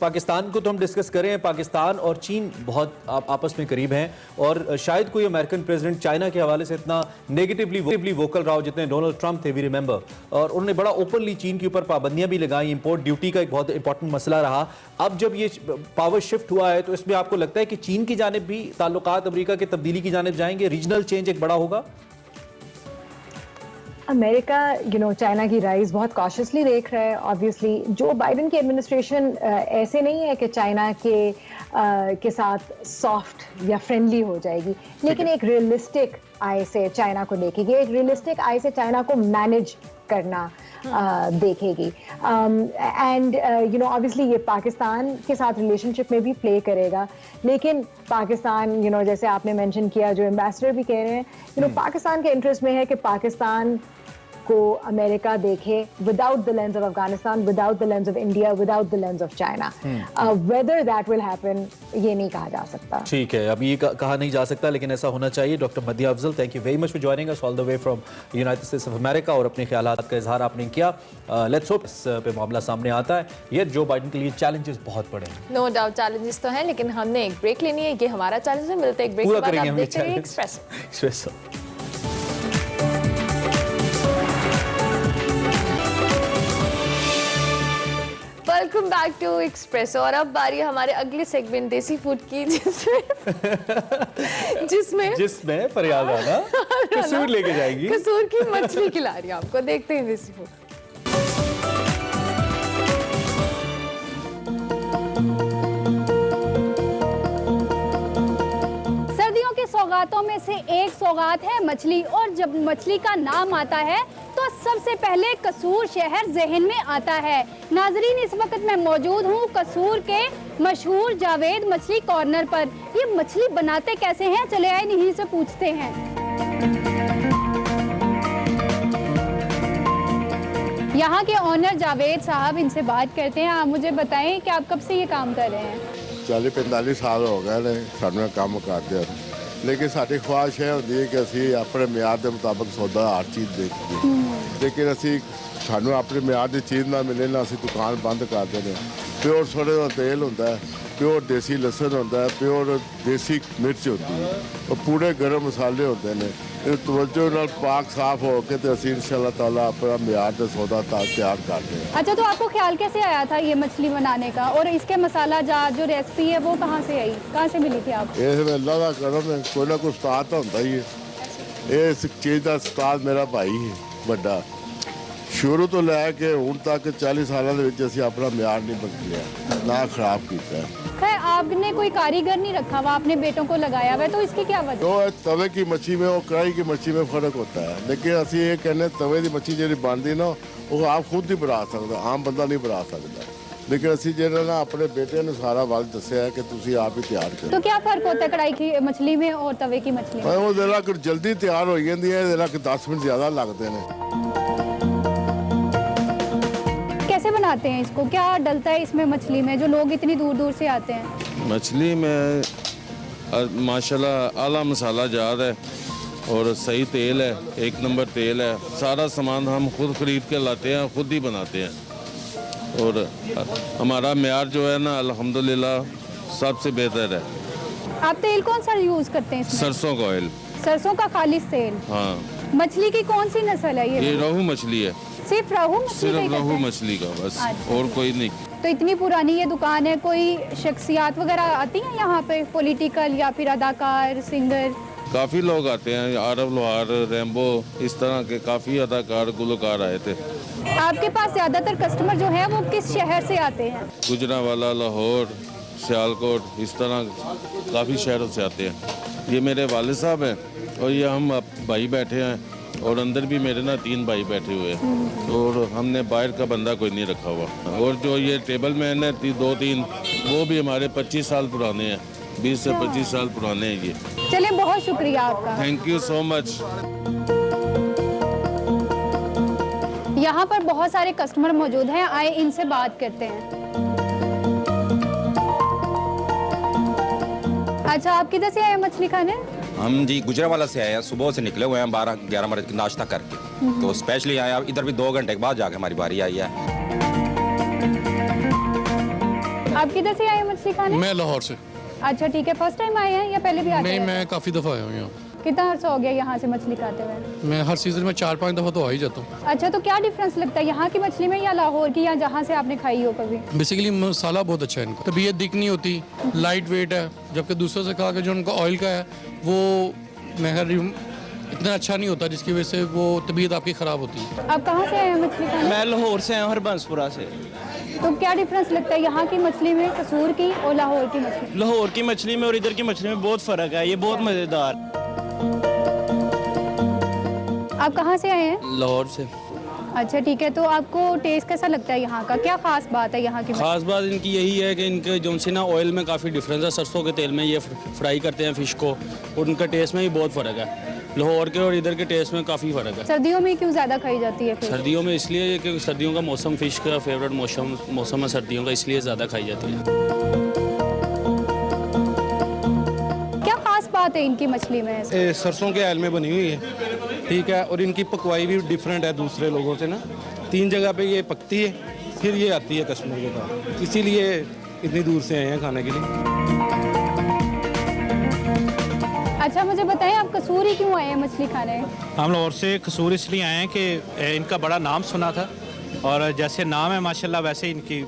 पाकिस्तान को तो हम डिस्कस कर रहे हैं, पाकिस्तान और चीन बहुत आपस में करीब हैं, और शायद कोई अमेरिकन प्रेसिडेंट चाइना के हवाले से इतना नेगेटिवली वोकल रहा हो जितने डोनाल्ड ट्रंप थे, वी रिमेंबर। और उन्होंने बड़ा ओपनली चीन के ऊपर पाबंदियां भी लगाई, इंपोर्ट ड्यूटी का एक बहुत इंपॉर्टेंट मसला रहा। अब जब ये पावर शिफ्ट हुआ है, तो इसमें आपको लगता है कि चीन की जानिब भी ताल्लुकात अमेरिका के तब्दीली की जानिब जाएंगे, रीजनल चेंज एक बड़ा होगा? अमेरिका चाइना की राइज बहुत कॉशियसली देख रहा है। ऑब्वियसली जो बाइडन की एडमिनिस्ट्रेशन ऐसे नहीं है कि चाइना के साथ सॉफ्ट या फ्रेंडली हो जाएगी, लेकिन एक रियलिस्टिक आई से चाइना को देखेगी, एक रियलिस्टिक आई से चाइना को मैनेज करना देखेगी। एंड ऑब्वियसली ये पाकिस्तान के साथ रिलेशनशिप में भी प्ले करेगा, लेकिन पाकिस्तान जैसे आपने मेंशन किया, जो एम्बेसडर भी कह रहे हैं, पाकिस्तान के इंटरेस्ट में है कि पाकिस्तान को अमेरिका देखे without the lens of Afghanistan, without the lens of India, without the lens of China. Whether that will happen ये नहीं कहा जा सकता। ठीक है, अभी ये कहा नहीं जा सकता, लेकिन ऐसा होना चाहिए। Doctor मदिया Afzal, thank you very much for joining us all the way from United states of America, और अपने ख्यालात का इजहार आपने किया। लेट्स होप इस पे मामला सामने आता है। ये जो बाइडन के लिए चैलेंजेस बहुत बड़े हैं, नो डाउट चैलेंजेस तो हैं, लेकिन हमने एक ब्रेक लेनी है, ये हमारा चैलेंज है। मिलते हैं एक ब्रेक के बाद, आप देखते रहिए Express. Welcome welcome back to Expresso. और अब बारी हमारे अगले सेगमेंट देसी फूड की, जिसमें फरियाद राना कसूर लेके जाएगी। कसूर की मछली खिला रही है आपको। देखते हैं देसी फूड। सौगातों में से एक सौगात है मछली, और जब मछली का नाम आता है तो सबसे पहले कसूर शहर जहन में आता है। नाजरीन, इस वक्त मैं मौजूद हूँ कसूर के मशहूर जावेद मछली कॉर्नर पर। ये मछली बनाते कैसे हैं, चले आए इन्हीं से पूछते हैं। यहाँ के ऑनर जावेद साहब, इनसे बात करते हैं। आप मुझे बताएं कि आप कब से ये काम कर रहे हैं? 40-45 साल हो गए ने सानू काम करते हैं, लेकिन साडी ख्वाहिश है होती है कि असी अपने म्यार के मुताबिक सौदा हर चीज़ देखते हैं, लेकिन असी सानू अपने म्यार की चीज़ ना मिले ना असी दुकान बंद करते हैं। प्योर सरसों का तेल होता है, प्योर देसी लसन होता है, प्योर देसी मिर्च होती है, और पूरे गर्म मसाले होते हैं। तवज्जो नाल पाक साफ हो के तो असी इंशाअल्लाह ताला अपना म्यार का सौदा तैयार करते हैं। अच्छा, तो आपको ख्याल कैसे आया था ये मछली बनाने का, और इसके मसाला जात जो रेसिपी है वो कहाँ से आई, कहाँ से मिली थी आपको? ये अल्लाह का करम है, कोई ना कोई उस्ताद तो होता ही है। इस चीज़ का उस्ताद मेरा भाई है बड़ा। शुरू तो लैके हूँ तक 40 सालों के अपना म्यार नहीं बदलिया, ना खराब किया। खैर, आपने कोई कारीगर नहीं रखा हुआ, आपने बेटों को लगाया हुआ है, तो इसकी क्या वजह? तो तवे की मच्छी में और कढ़ाई की मच्छी में फर्क होता है, लेकिन असी ये कहने तवे की मच्छी जी बनती ना वो आप खुद ही बना सकते, आम बंदा नहीं बना सकता। लेकिन असी जो ना अपने बेटे ने सारा वाल दसिया है कि तुम आप ही तैयार करो। तो क्या फर्क होता है कढ़ाई की मछली में और तवे की मछली में? वो जरा जल्दी तैयार हो जाती है, 10 मिनट ज्यादा लगते हैं। कैसे बनाते हैं इसको, क्या डलता है इसमें मछली में, जो लोग इतनी दूर दूर से आते हैं? मछली में माशाल्लाह आला मसाला जात है और सही तेल है, 1 नंबर तेल है। सारा सामान हम खुद खरीद के लाते हैं, खुद ही बनाते हैं, और हमारा म्यार जो है ना अल्हम्दुलिल्लाह सबसे बेहतर है। आप तेल कौन सा यूज करते हैं इसमें? सरसों का ऑयल। सरसों का खालिश तेल? हाँ। मछली की कौन सी नस्ल है ये? रोहू मछली है। सिर्फ रोहू मछली? सिर्फ रोहू मछली का बस, और कोई नहीं। तो इतनी पुरानी ये दुकान है, कोई शख्सियात वगैरह आती हैं यहाँ पे, पॉलिटिकल या फिर अदाकार, सिंगर? काफ़ी लोग आते हैं, आरब लोहार, रैम्बो, इस तरह के काफ़ी अदाकार गुलकार आए थे। आपके पास ज़्यादातर कस्टमर जो है वो किस शहर से आते हैं? गुजरांवाला, लाहौर, सियालकोट, इस तरह काफ़ी शहरों से आते हैं। ये मेरे वालिद साहब हैं, और ये हम भाई बैठे हैं, और अंदर भी मेरे ना 3 भाई बैठे हुए हैं, और हमने बाहर का बंदा कोई नहीं रखा हुआ। और जो ये टेबल मैन है 2-3, वो भी हमारे 25 साल पुराने हैं, 20 से 25 साल पुराने हैं ये। चलिए, बहुत शुक्रिया आपका। Thank you so much. यहाँ पर बहुत सारे कस्टमर मौजूद हैं, आए इनसे बात करते हैं। अच्छा, आप किधर से आए मछली खाने? हम जी गुजरांवाला से आए हैं, सुबह से निकले हुए हैं 12-11 बजे नाश्ता करके, तो स्पेशली आए हैं। इधर भी 2 घंटे के बाद जाके हमारी बारी आई है। आप किधर से आए हैं मछली खाने? मैं लाहौर से। अच्छा, ठीक है। फर्स्ट टाइम आए हैं या पहले भी आते हैं? नहीं, मैं काफ़ी दफ़ा आया हूँ यहाँ। कितना अर्सा हो गया यहाँ से मछली खाते हुए? मैं हर सीज़न में 4-5 दफ़ा तो आ ही जाता हूँ। अच्छा, तो क्या डिफरेंस लगता है यहाँ की मछली में या लाहौर की, या जहाँ से आपने खाई हो कभी? बेसिकली मसाला बहुत अच्छा है इनका, तबीयत दिख नहीं होती, लाइट वेट है, जबकि दूसरों से कहा कि जो उनका ऑयल का है वो इतना अच्छा नहीं होता, जिसकी वजह से वो तबीयत आपकी ख़राब होती है। आप कहाँ से आए हैं मछली खाने? मैं लाहौर से आया हूँ, हरबंसपुरा से। तो क्या डिफरेंस लगता है यहाँ की मछली में, कसूर की और लाहौर की मछली? लाहौर की मछली में और इधर की मछली में बहुत फ़र्क है, ये बहुत मज़ेदार। आप कहाँ से आए हैं? लाहौर से। अच्छा, ठीक है। तो आपको टेस्ट कैसा लगता है यहाँ का, क्या खास बात है यहाँ की? खास बात इनकी यही है कि इनके जो से ना ऑयल में काफ़ी डिफरेंस है। सरसों के तेल में ये फ्राई करते हैं फ़िश को, और उनका टेस्ट में भी बहुत फ़र्क है। लाहौर के और इधर के टेस्ट में काफ़ी फ़र्क है। सर्दियों में क्यों ज़्यादा खाई जाती है? सर्दियों में इसलिए कि सर्दियों का मौसम फ़िश का फेवरेट मौसम है सर्दियों का, इसलिए ज़्यादा खाई जाती है। क्या खास बात है इनकी मछली में? सरसों के ऑयल में बनी हुई है, ठीक है, और इनकी पकवाई भी डिफरेंट है दूसरे लोगों से ना। 3 जगह पे ये पकती है, फिर ये आती है कस्टमर के पास, इसीलिए इतनी दूर से आए हैं खाने के लिए। अच्छा, मुझे बताएं, आप कसूर ही क्यों आए हैं मछली खाने? हम लाहौर से कसूर इसलिए आए हैं कि इनका बड़ा नाम सुना था, और जैसे नाम है माशाल्लाह वैसे इनकी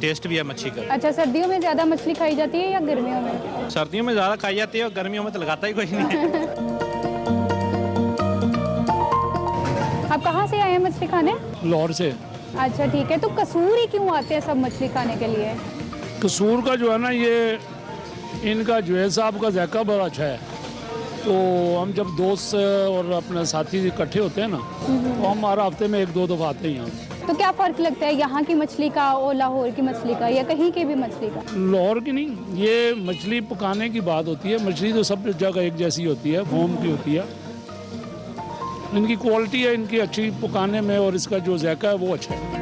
टेस्ट भी है मच्छी का। अच्छा, सर्दियों में ज्यादा मछली खाई जाती है या गर्मियों में? सर्दियों में ज़्यादा खाई जाती है और गर्मियों में तो लगाता ही कोई नहीं है। आप कहाँ से आए हैं मछली खाने? लाहौर से। अच्छा ठीक है, तो कसूर ही क्यों आते हैं सब मछली खाने के लिए? कसूर का जो है ना, ये इनका जुएल साहब का जायका बड़ा अच्छा है, तो हम जब दोस्त और अपने साथी इकट्ठे होते हैं ना, तो हमारा हफ्ते में 1-2 दफ़ा आते ही हैं। तो क्या फर्क लगता है यहाँ की मछली का और लाहौर की मछली का, या कहीं की भी मछली का? लाहौर की नहीं, ये मछली पकाने की बात होती है। मछली तो सब जगह एक जैसी होती है, फोम की होती है। इनकी क्वालिटी है इनकी अच्छी पकाने में, और इसका जो जायका है वो अच्छा है।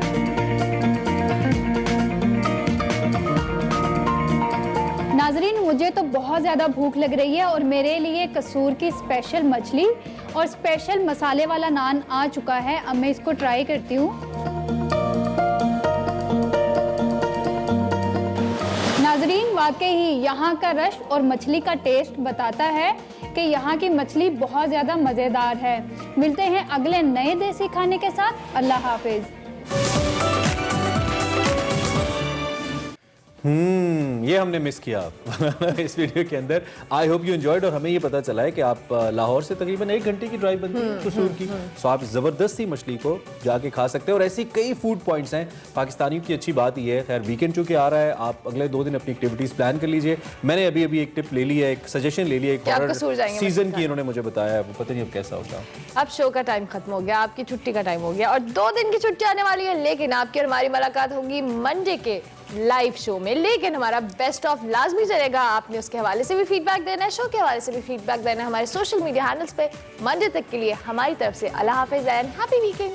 नाजरीन, मुझे तो बहुत ज़्यादा भूख लग रही है और मेरे लिए कसूर की स्पेशल मछली और स्पेशल मसाले वाला नान आ चुका है। अब मैं इसको ट्राई करती हूँ। नाजरीन, वाकई ही यहाँ का रश और मछली का टेस्ट बताता है कि यहाँ की मछली बहुत ज़्यादा मज़ेदार है। मिलते हैं अगले नए देसी खाने के साथ। अल्लाह हाफिज़। ये हमने मिस किया इस वीडियो के अंदर। I hope you enjoyed. और हमें ये पता चला है कि आप लाहौर से तकरीबन 1 घंटे की ड्राइव बनती है कसूर की, तो आप ज़बरदस्ती मछली को जाके खा सकते हैं। और ऐसी कई फूड पॉइंट्स हैं पाकिस्तानियों की। अच्छी बात ये है, खैर वीकेंड चूँकि आ रहा है, आप अगले 2 दिन अपनी एक्टिविटीज़ प्लान कर लीजिए। मैंने अभी एक टिप ले ली है, एक सजेशन ले लिया, एक सीजन की इन्होंने मुझे बताया है, वो पता नहीं अब कैसा होगा। अब शो का टाइम खत्म हो गया, आपकी छुट्टी का टाइम हो गया और 2 दिन की छुट्टी आने वाली है, लेकिन आपकी और हमारी मुलाकात होगी मंडे के लाइव शो में। लेकिन हमारा बेस्ट ऑफ लाजमी चलेगा। आपने उसके हवाले से भी फीडबैक देना है, शो के हवाले से भी फीडबैक देना है हमारे सोशल मीडिया हैंडल्स पे। मंडे तक के लिए हमारी तरफ से अल्लाह हाफिज़ एंड हैप्पी वीकेंड।